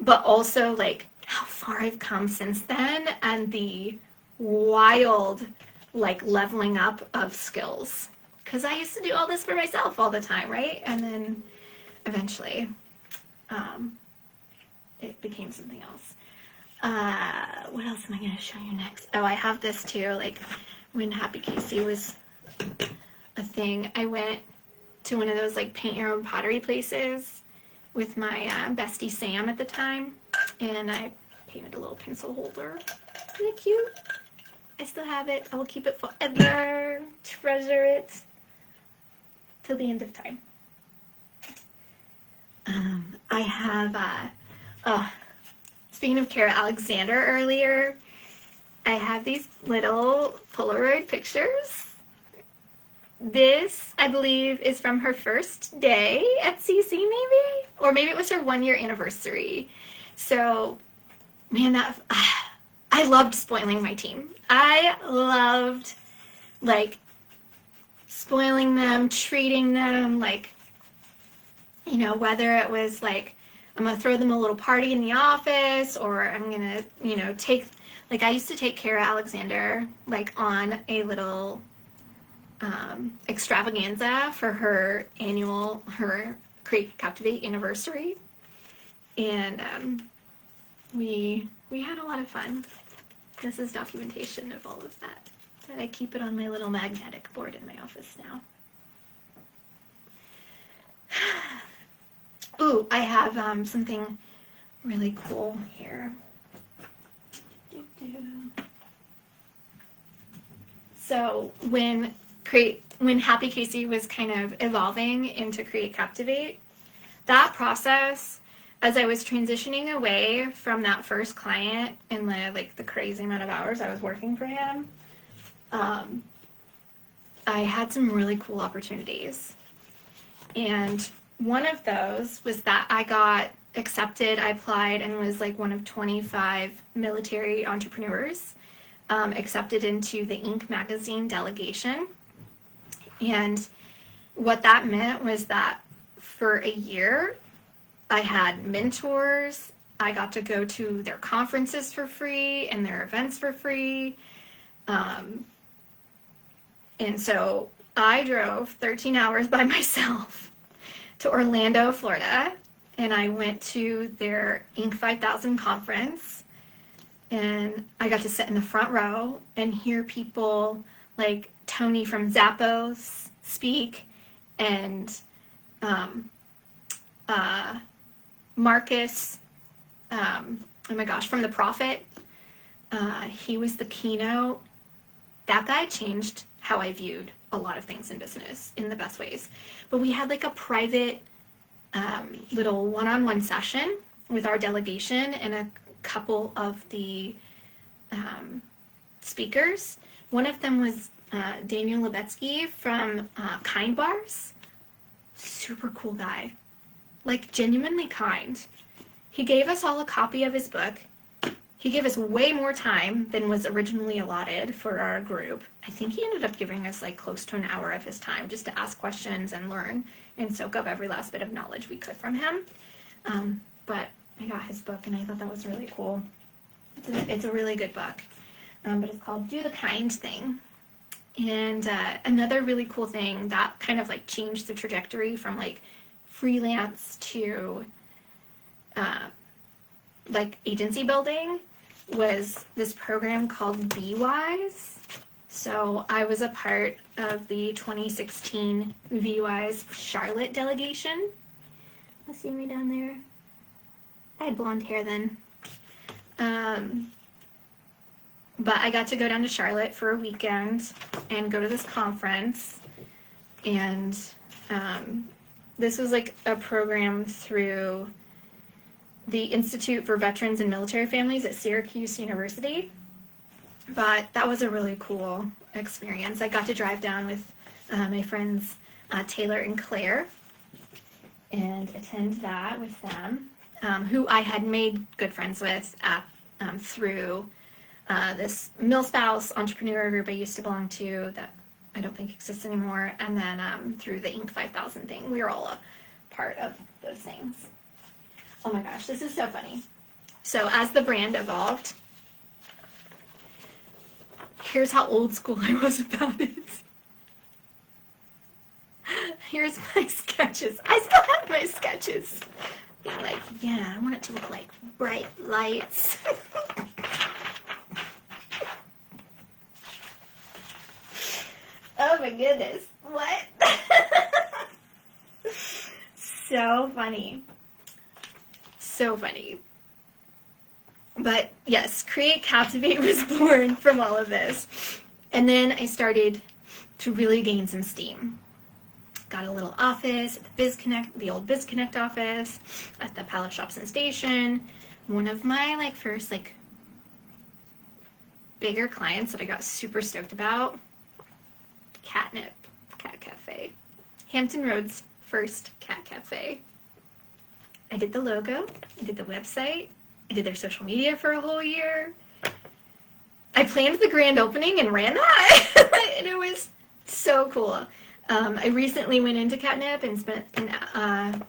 but also like how far I've come since then and the wild like leveling up of skills. Because I used to do all this for myself all the time, right? And then eventually it became something else. What else am I going to show you next? Oh, I have this too. Like when Happy Casey was a thing, I went to one of those like paint your own pottery places with my bestie Sam at the time, and I painted a little pencil holder. Isn't it cute? I still have it. I will keep it forever. Treasure it till the end of time. I have, speaking of Kara Alexander earlier, I have these little Polaroid pictures. This, I believe, is from her first day at CC, maybe? Or maybe it was her 1-year anniversary. So, man, I loved spoiling my team. I loved, like, spoiling them, treating them, like, you know, whether it was, like, I'm going to throw them a little party in the office, or I'm going to, you know, like, I used to take Kara Alexander, like, on a little extravaganza for her Create Captivate anniversary. And we had a lot of fun. This is documentation of all of that. But I keep it on my little magnetic board in my office now. Ooh, I have something really cool here. So when Happy Casey was kind of evolving into Create Captivate, that process as I was transitioning away from that first client and the crazy amount of hours I was working for him, I had some really cool opportunities. And one of those was that I got accepted. I applied and was like one of 25 military entrepreneurs accepted into the Inc. magazine delegation. And what that meant was that for a year, I had mentors. I got to go to their conferences for free and their events for free. And so I drove 13 hours by myself to Orlando, Florida, and I went to their Inc. 5000 conference, and I got to sit in the front row and hear people like Tony from Zappos speak, and Marcus, oh my gosh, from The Prophet. He was the keynote. That guy changed how I viewed a lot of things in business in the best ways. But we had like a private little one-on-one session with our delegation and a couple of the speakers. One of them was Daniel Levetsky from Kind Bars. Super cool guy. Like, genuinely kind. He gave us all a copy of his book. He gave us way more time than was originally allotted for our group. I think he ended up giving us like close to an hour of his time just to ask questions and learn and soak up every last bit of knowledge we could from him. But I got his book and I thought that was really cool. It's a really good book, but it's called Do the Kind Thing. And another really cool thing that kind of like changed the trajectory from like freelance to like agency building was this program called Be Wise. So I was a part of the 2016 Be Wise Charlotte delegation. You see me down there? I had blonde hair then. But I got to go down to Charlotte for a weekend and go to this conference. And this was like a program through the Institute for Veterans and Military Families at Syracuse University. But that was a really cool experience. I got to drive down with my friends Taylor and Claire and attend that with them, who I had made good friends with through this MilSpouse entrepreneur group I used to belong to that I don't think exists anymore, and then through the Inc. 5000 thing. We were all a part of those things. Oh my gosh, this is so funny. So as the brand evolved, here's how old school I was about it. Here's my sketches. I still have my sketches. Being like, yeah, I want it to look like bright lights. Oh my goodness. What? So funny. So funny. But yes, Create Captivate was born from all of this. And then I started to really gain some steam. Got a little office at the BizConnect, the old BizConnect office, at the Pallet Shops and Station. One of my first bigger clients that I got super stoked about, Catnip Cat Cafe. Hampton Roads' first cat cafe. I did the logo, I did the website, I did their social media for a whole year. I planned the grand opening and ran that, and it was so cool. I recently went into Catnip and spent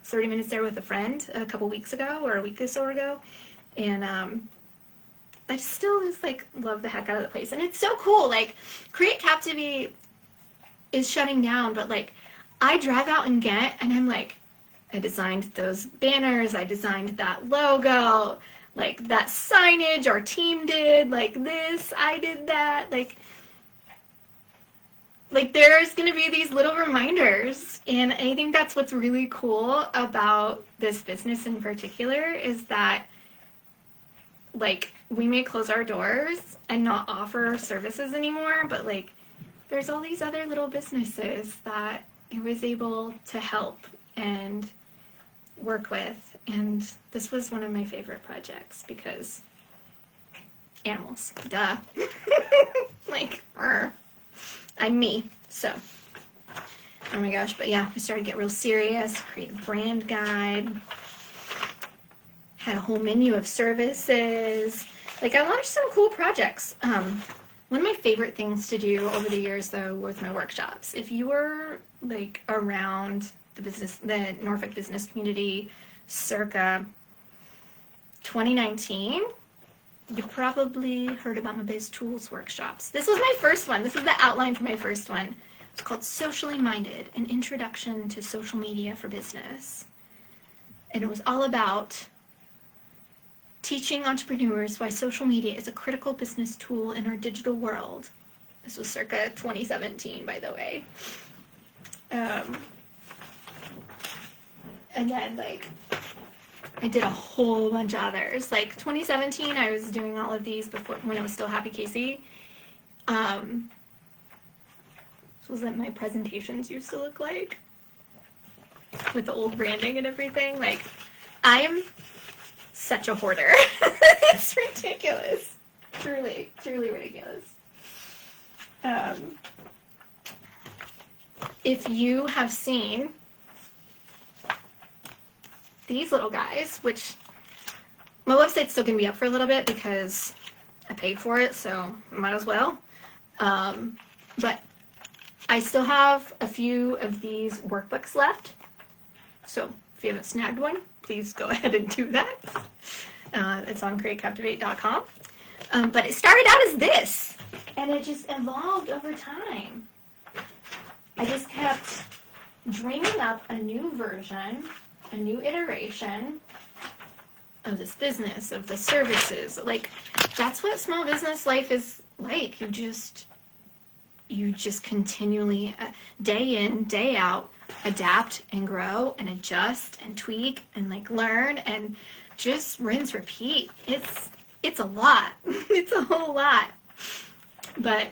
30 minutes there with a friend a couple weeks ago, or a week or so ago, and I still just love the heck out of the place. And it's so cool. Create Captivate is shutting down, but I drive out in Ghent and I'm I designed those banners, I designed that logo, that signage our team did, this, I did that, there's going to be these little reminders, and I think that's what's really cool about this business in particular is that, we may close our doors and not offer services anymore, but, there's all these other little businesses that it was able to help, and work with, and this was one of my favorite projects because animals, duh. Like, I'm me, so. Oh my gosh, but yeah, we started to get real serious, create a brand guide, had a whole menu of services. Like, I launched some cool projects. One of my favorite things to do over the years, though, was my workshops. If you were, like, around the Norfolk business community circa 2019, you probably heard about my Biz Tools workshops. This was my first one. This is the outline for my first one. It's called Socially Minded, an Introduction to Social Media for Business. And it was all about teaching entrepreneurs why social media is a critical business tool in our digital world. This was circa 2017, by the way. And then, like, I did a whole bunch of others. Like, 2017, I was doing all of these before, when I was still Happy Casey. This was what my presentations used to look like, with the old branding and everything. Like, I am such a hoarder. It's ridiculous. Truly, truly ridiculous. If you have seen these little guys, which my website's still going to be up for a little bit because I paid for it, so might as well. But I still have a few of these workbooks left. So if you haven't snagged one, please go ahead and do that. It's on createcaptivate.com. But it started out as this, and it just evolved over time. I just kept dreaming up a new version, a new iteration of this business, of the services. Like, that's what small business life is like. You just continually, day in, day out, adapt and grow and adjust and tweak and, like, learn and just rinse, repeat. It's a lot. It's a whole lot. But,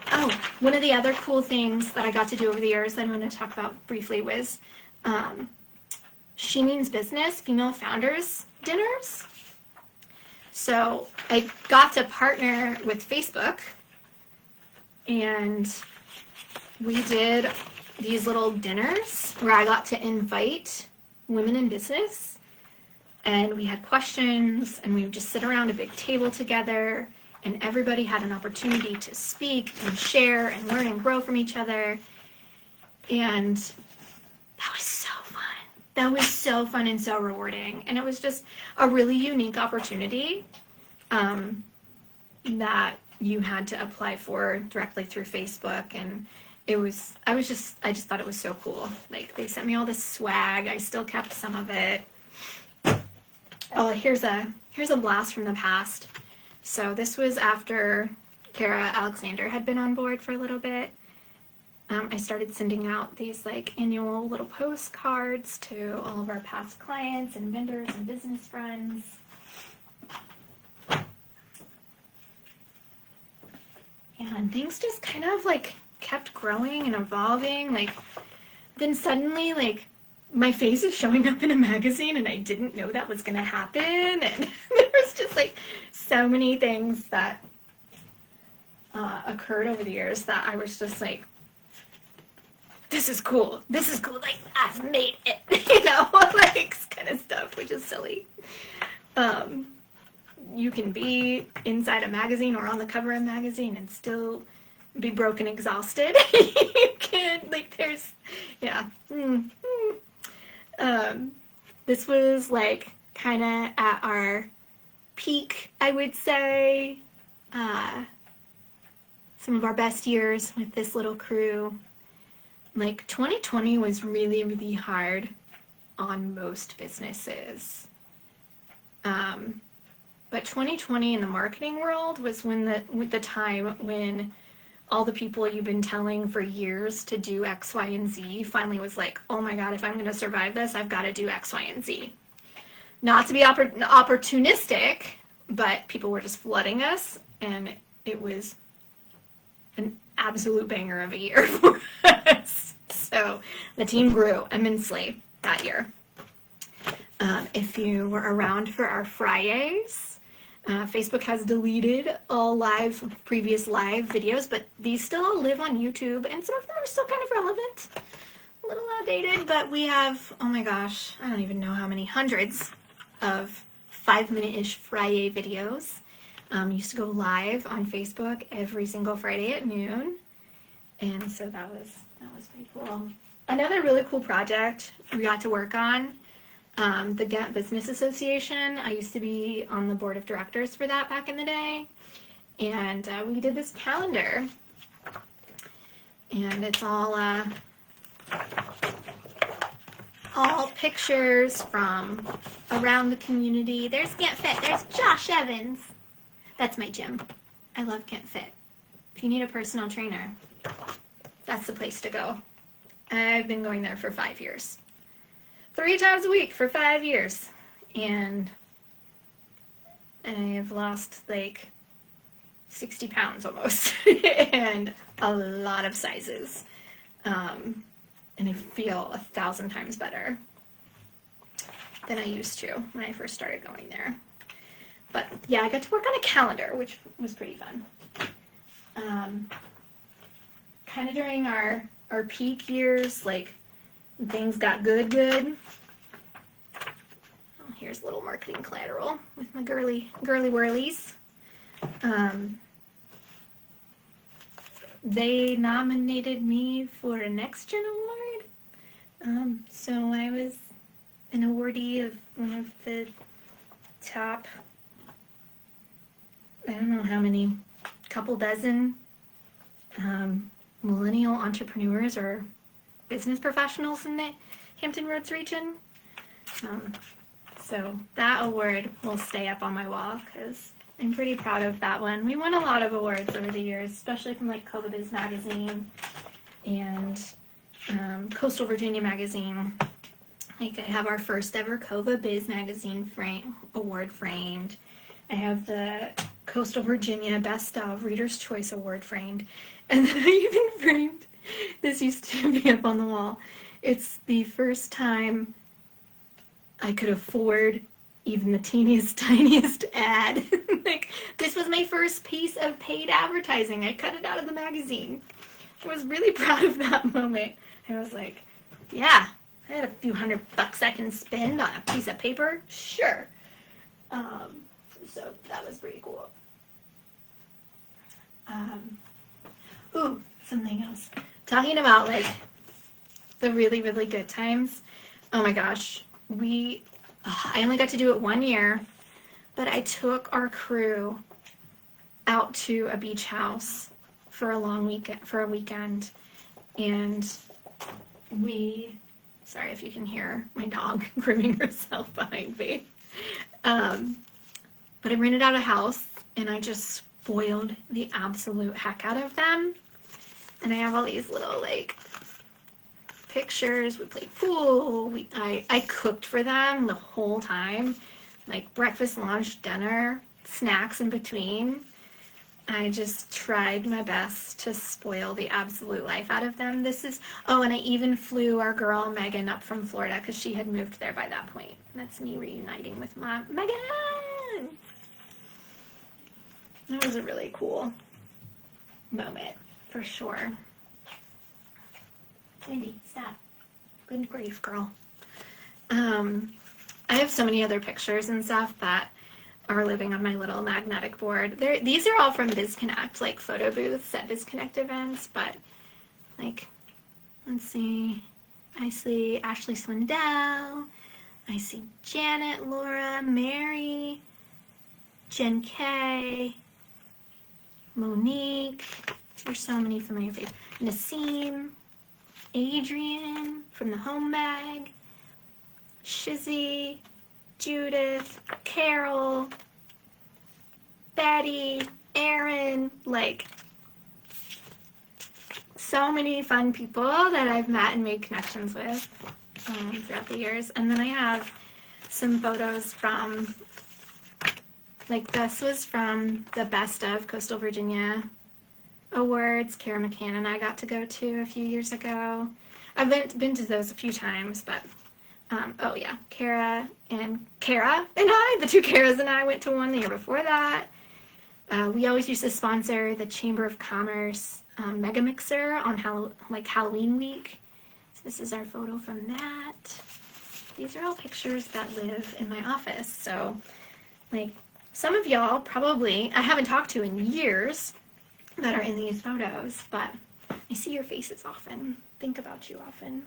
one of the other cool things that I got to do over the years that I'm going to talk about briefly was She Means Business Female Founders Dinners. So I got to partner with Facebook, and we did these little dinners where I got to invite women in business, and we had questions, and we would just sit around a big table together, and everybody had an opportunity to speak and share and learn and grow from each other. And that was so fun. That was so fun and so rewarding. And it was just a really unique opportunity that you had to apply for directly through Facebook. And I just thought it was so cool. Like, they sent me all this swag. I still kept some of it. Oh, here's a blast from the past. So this was after Kara Alexander had been on board for a little bit. I started sending out these, like, annual little postcards to all of our past clients and vendors and business friends. And things just kind of, like, kept growing and evolving. Like, then suddenly, like, my face is showing up in a magazine, and I didn't know that was going to happen. And there was just, like, so many things that occurred over the years that I was just like, this is cool. This is cool. Like, I've made it, you know, like, kind of stuff, which is silly. You can be inside a magazine or on the cover of a magazine and still be broke and exhausted. You can, like, there's, yeah. This was, like, kind of at our peak, I would say. Some of our best years with this little crew. Like, 2020 was really, really hard on most businesses. But 2020 in the marketing world was the time when all the people you've been telling for years to do X, Y, and Z finally was like, oh my God, if I'm going to survive this, I've got to do X, Y, and Z. Not to be opportunistic, but people were just flooding us, and it was an absolute banger of a year for us. So the team grew immensely that year. If you were around for our Fridays, Facebook has deleted all previous live videos, but these still all live on YouTube, and some of them are still kind of relevant. A little outdated, but we have, oh my gosh, I don't even know how many hundreds of 5-minute-ish Friday videos. Used to go live on Facebook every single Friday at noon, and so that was pretty cool. Another really cool project we got to work on, the Ghent Business Association. I used to be on the board of directors for that back in the day, and we did this calendar, and it's all pictures from around the community. There's Captivate. There's Josh Evans. That's my gym. I love Captivate. If you need a personal trainer, that's the place to go. I've been going there for 5 years. 3 times a week for 5 years. And I have lost like 60 pounds almost. And a lot of sizes. And I feel 1,000 times better than I used to when I first started going there. But yeah, I got to work on a calendar, which was pretty fun. Kind of during our peak years, like things got good. Oh, here's a little marketing collateral with my girly whirlies. They nominated me for a Next Gen Award. So I was an awardee of one of the top, I don't know how many, couple dozen millennial entrepreneurs or business professionals in the Hampton Roads region. So that award will stay up on my wall because I'm pretty proud of that one. We won a lot of awards over the years, especially from like Cova Biz magazine and Coastal Virginia magazine. Like I have our first ever Cova Biz magazine award framed. I have the Coastal Virginia Best of Reader's Choice Award framed. And then I even framed, this used to be up on the wall, it's the first time I could afford even the teeniest, tiniest ad. Like, this was my first piece of paid advertising. I cut it out of the magazine. I was really proud of that moment. I was like, yeah, I had a few $100 I can spend on a piece of paper. Sure. So that was pretty cool. Ooh, something else. Talking about like the really, really good times. Oh my gosh. I only got to do it 1 year, but I took our crew out to a beach house for a weekend. And sorry if you can hear my dog grooming herself behind me. But I rented out a house and I just spoiled the absolute heck out of them. And I have all these little like pictures. We played pool. I cooked for them the whole time, like breakfast, lunch, dinner, snacks in between. I just tried my best to spoil the absolute life out of them. And I even flew our girl Megan up from Florida because she had moved there by that point. That's me reuniting with my Megan. That was a really cool moment, for sure. Wendy, stop. Good grief, girl. I have so many other pictures and stuff that are living on my little magnetic board. These are all from BizConnect, like photo booths at BizConnect events, but like, let's see. I see Ashley Swindell. I see Janet, Laura, Mary, Jen K, Monique. There's so many familiar faces. Nassim, Adrian from the Home Bag, Shizzy, Judith, Carol, Betty, Aaron, like so many fun people that I've met and made connections with throughout the years. And then I have some photos from, like this was from the Best of Coastal Virginia Awards. Kara McCann and I got to go to a few years ago. I've been to those a few times, but oh yeah, Kara and I, the two Karas and I went to one the year before that. We always used to sponsor the Chamber of Commerce Mega Mixer on Halloween week. So this is our photo from that. These are all pictures that live in my office. So like some of y'all probably I haven't talked to in years that are in these photos, but I see your faces often, think about you often.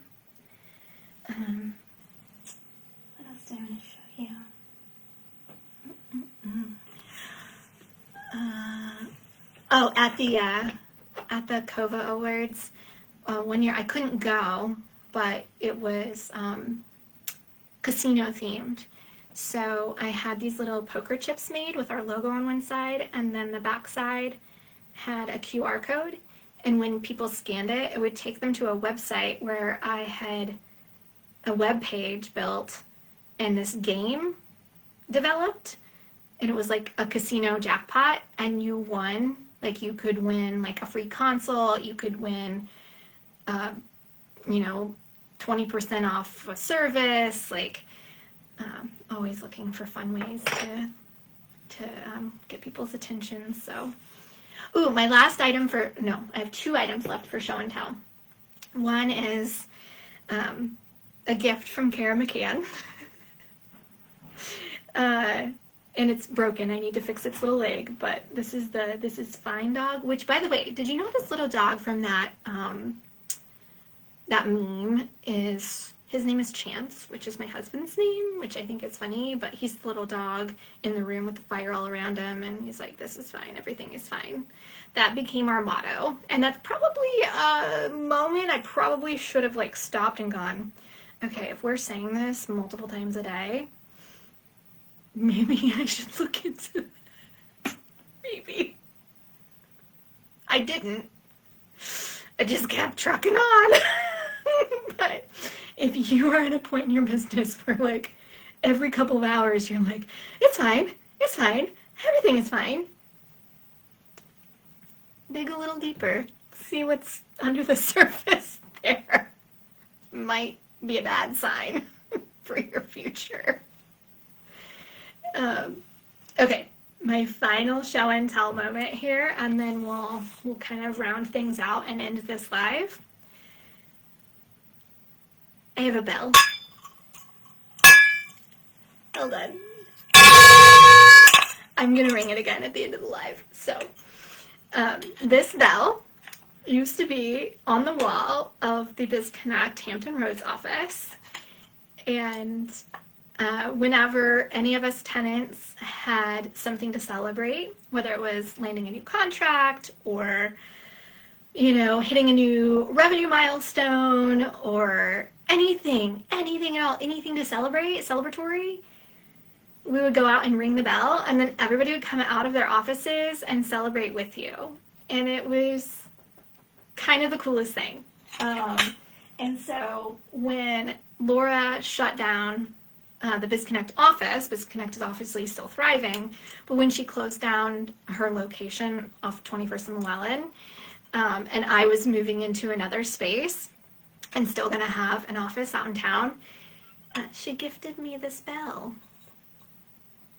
What else do I want to show you? Oh, at the Kova Awards, one year I couldn't go, but it was casino themed. So I had these little poker chips made with our logo on one side, and then the back side had a QR code. And when people scanned it, it would take them to a website where I had a web page built and this game developed. And it was like a casino jackpot, and you won. Like you could win like a free console. You could win, 20% off a service. Like always looking for fun ways to get people's attention. So, ooh, my last item I have 2 items left for show and tell. One is a gift from Kara McCann. And it's broken. I need to fix its little leg, but this is Fine Dog, which, by the way, did you know this little dog from that meme his name is Chance, which is my husband's name, which I think is funny, but he's the little dog in the room with the fire all around him, and he's like, this is fine, everything is fine. That became our motto, and that's probably a moment I probably should have like stopped and gone, okay, if we're saying this multiple times a day, maybe I should look into it. Maybe. I didn't. I just kept trucking on. But if you are at a point in your business where like every couple of hours you're like, it's fine, everything is fine, dig a little deeper, see what's under the surface there. Might be a bad sign for your future. Okay, my final show and tell moment here, and then we'll kind of round things out and end this live. I have a bell. Hold on. I'm gonna ring it again at the end of the live. So, this bell used to be on the wall of the BizConnect Hampton Roads office, and whenever any of us tenants had something to celebrate, whether it was landing a new contract or, hitting a new revenue milestone or anything at all, anything to celebratory, we would go out and ring the bell, and then everybody would come out of their offices and celebrate with you. And it was kind of the coolest thing. And so when Laura shut down the BizConnect office. BizConnect is obviously still thriving, but when she closed down her location off 21st and Llewellyn, and I was moving into another space and still going to have an office out in town, she gifted me this bell.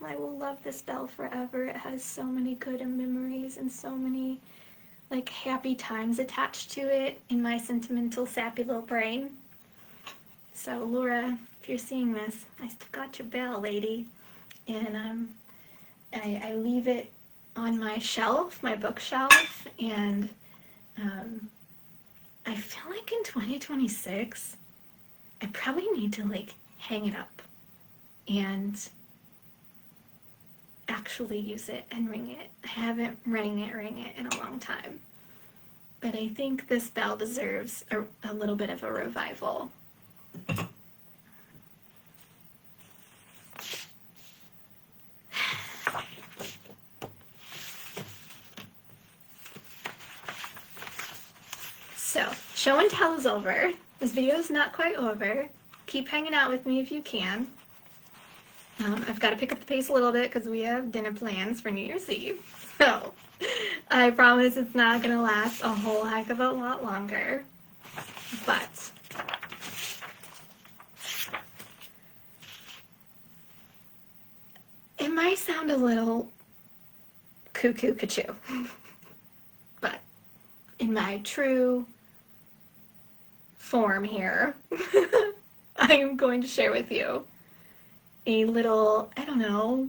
I will love this bell forever. It has so many good memories and so many happy times attached to it in my sentimental, sappy little brain. So Laura, if you're seeing this, I still got your bell, lady. And I leave it on my shelf, my bookshelf, and I feel like in 2026, I probably need to hang it up and actually use it and ring it. I haven't rang it in a long time. But I think this bell deserves a little bit of a revival. So, show and tell is over. This video is not quite over. Keep hanging out with me if you can. I've got to pick up the pace a little bit because we have dinner plans for New Year's Eve. So, I promise it's not going to last a whole heck of a lot longer. But might sound a little cuckoo-cuckoo, but in my true form here, I am going to share with you a little, I don't know,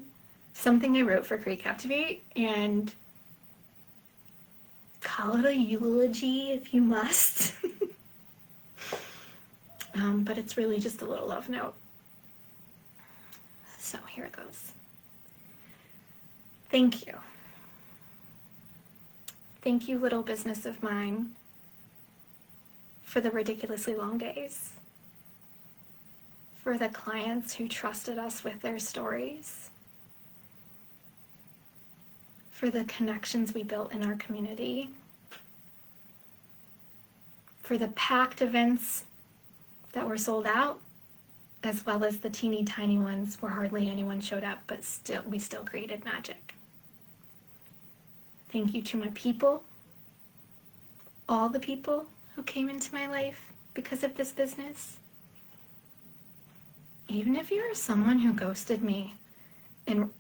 something I wrote for Captivate, and call it a eulogy if you must. But it's really just a little love note. So here it goes. Thank you. Thank you, little business of mine, for the ridiculously long days, for the clients who trusted us with their stories, for the connections we built in our community, for the packed events that were sold out, as well as the teeny tiny ones where hardly anyone showed up, but we still created magic. Thank you to my people, all the people who came into my life because of this business. Even if you're someone who ghosted me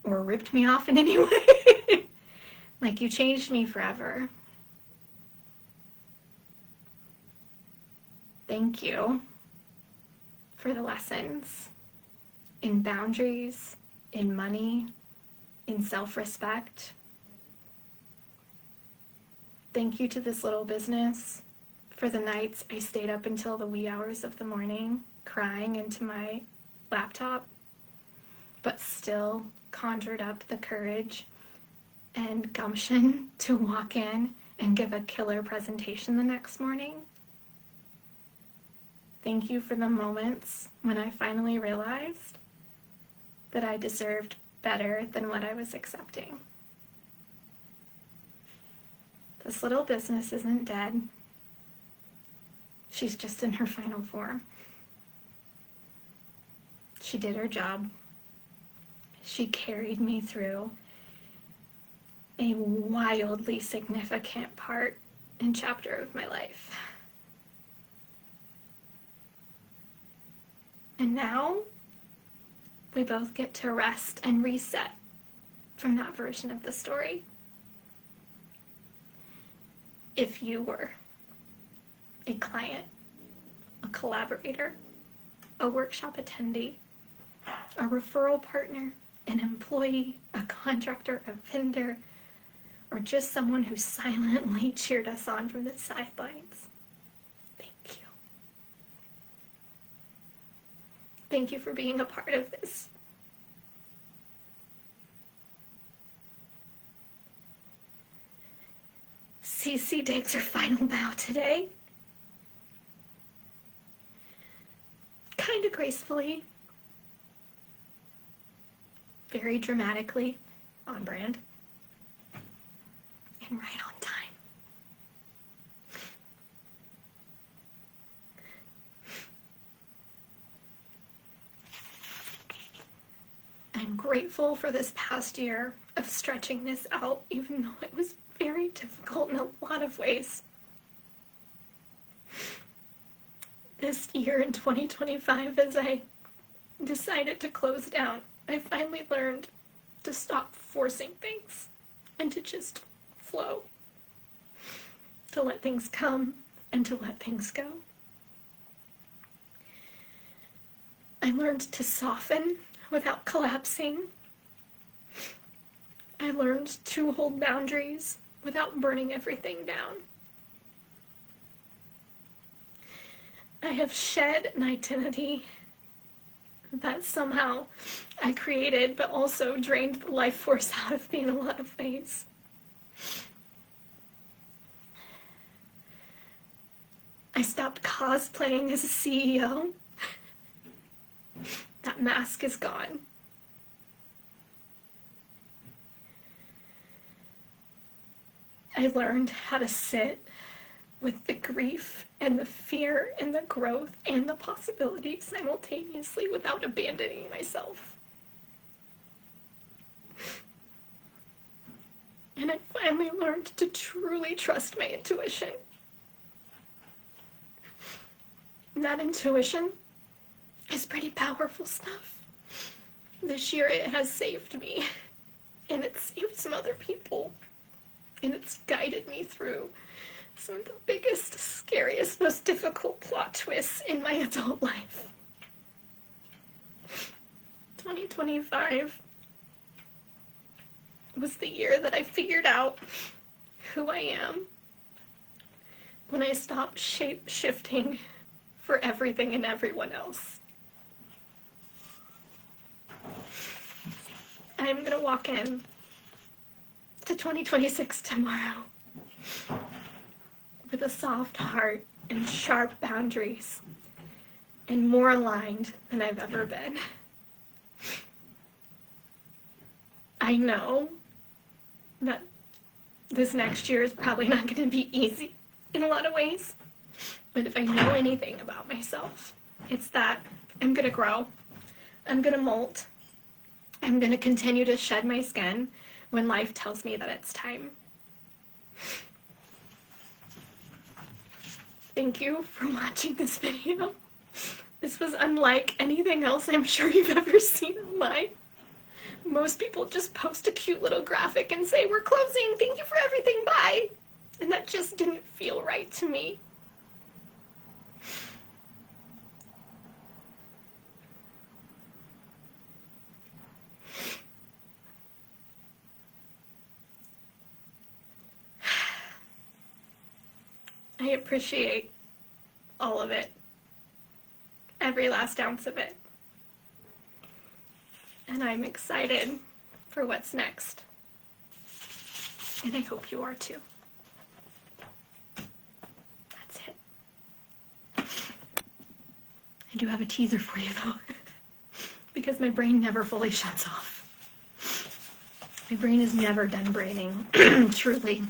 or ripped me off in any way, like, you changed me forever. Thank you for the lessons in boundaries, in money, in self-respect. Thank you to this little business for the nights I stayed up until the wee hours of the morning crying into my laptop, but still conjured up the courage and gumption to walk in and give a killer presentation the next morning. Thank you for the moments when I finally realized that I deserved better than what I was accepting. This little business isn't dead. She's just in her final form. She did her job. She carried me through a wildly significant part and chapter of my life. And now, we both get to rest and reset from that version of the story. If you were a client, a collaborator, a workshop attendee, a referral partner, an employee, a contractor, a vendor, or just someone who silently cheered us on from the sidelines, thank you. Thank you for being a part of this. Cece takes her final bow today. Kind of gracefully. Very dramatically. On brand. And right on time. I'm grateful for this past year of stretching this out, even though it was very difficult in a lot of ways. This year in 2025, as I decided to close down, I finally learned to stop forcing things and to just flow. To let things come and to let things go. I learned to soften without collapsing. I learned to hold boundaries without burning everything down. I have shed an identity that somehow I created, but also drained the life force out of me in a lot of ways. I stopped cosplaying as a CEO. That mask is gone. I learned how to sit with the grief and the fear and the growth and the possibility simultaneously without abandoning myself. And I finally learned to truly trust my intuition. And that intuition is pretty powerful stuff. This year it has saved me, and it's saved some other people, and it's guided me through some of the biggest, scariest, most difficult plot twists in my adult life. 2025 was the year that I figured out who I am, when I stopped shape-shifting for everything and everyone else. I'm going to walk in to 2026 tomorrow with a soft heart and sharp boundaries and more aligned than I've ever been. I know that this next year is probably not going to be easy in a lot of ways, but if I know anything about myself, it's that I'm going to grow, I'm going to molt, I'm going to continue to shed my skin when life tells me that it's time. Thank you for watching this video. This was unlike anything else I'm sure you've ever seen online. Most people just post a cute little graphic and say, "We're closing, thank you for everything, bye." And that just didn't feel right to me. I appreciate all of it, every last ounce of it. And I'm excited for what's next. And I hope you are too. That's it. I do have a teaser for you though, because my brain never fully shuts off. My brain is never done braining, truly.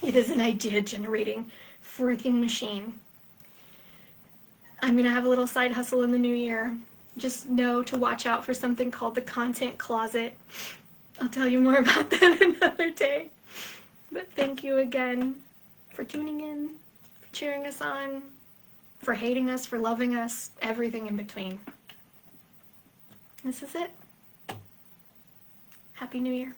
It is an idea-generating freaking machine. I'm gonna have a little side hustle in the new year. Just know to watch out for something called the content closet. I'll tell you more about that another day. But thank you again for tuning in, for cheering us on, for hating us, for loving us, everything in between. This is it. Happy New Year.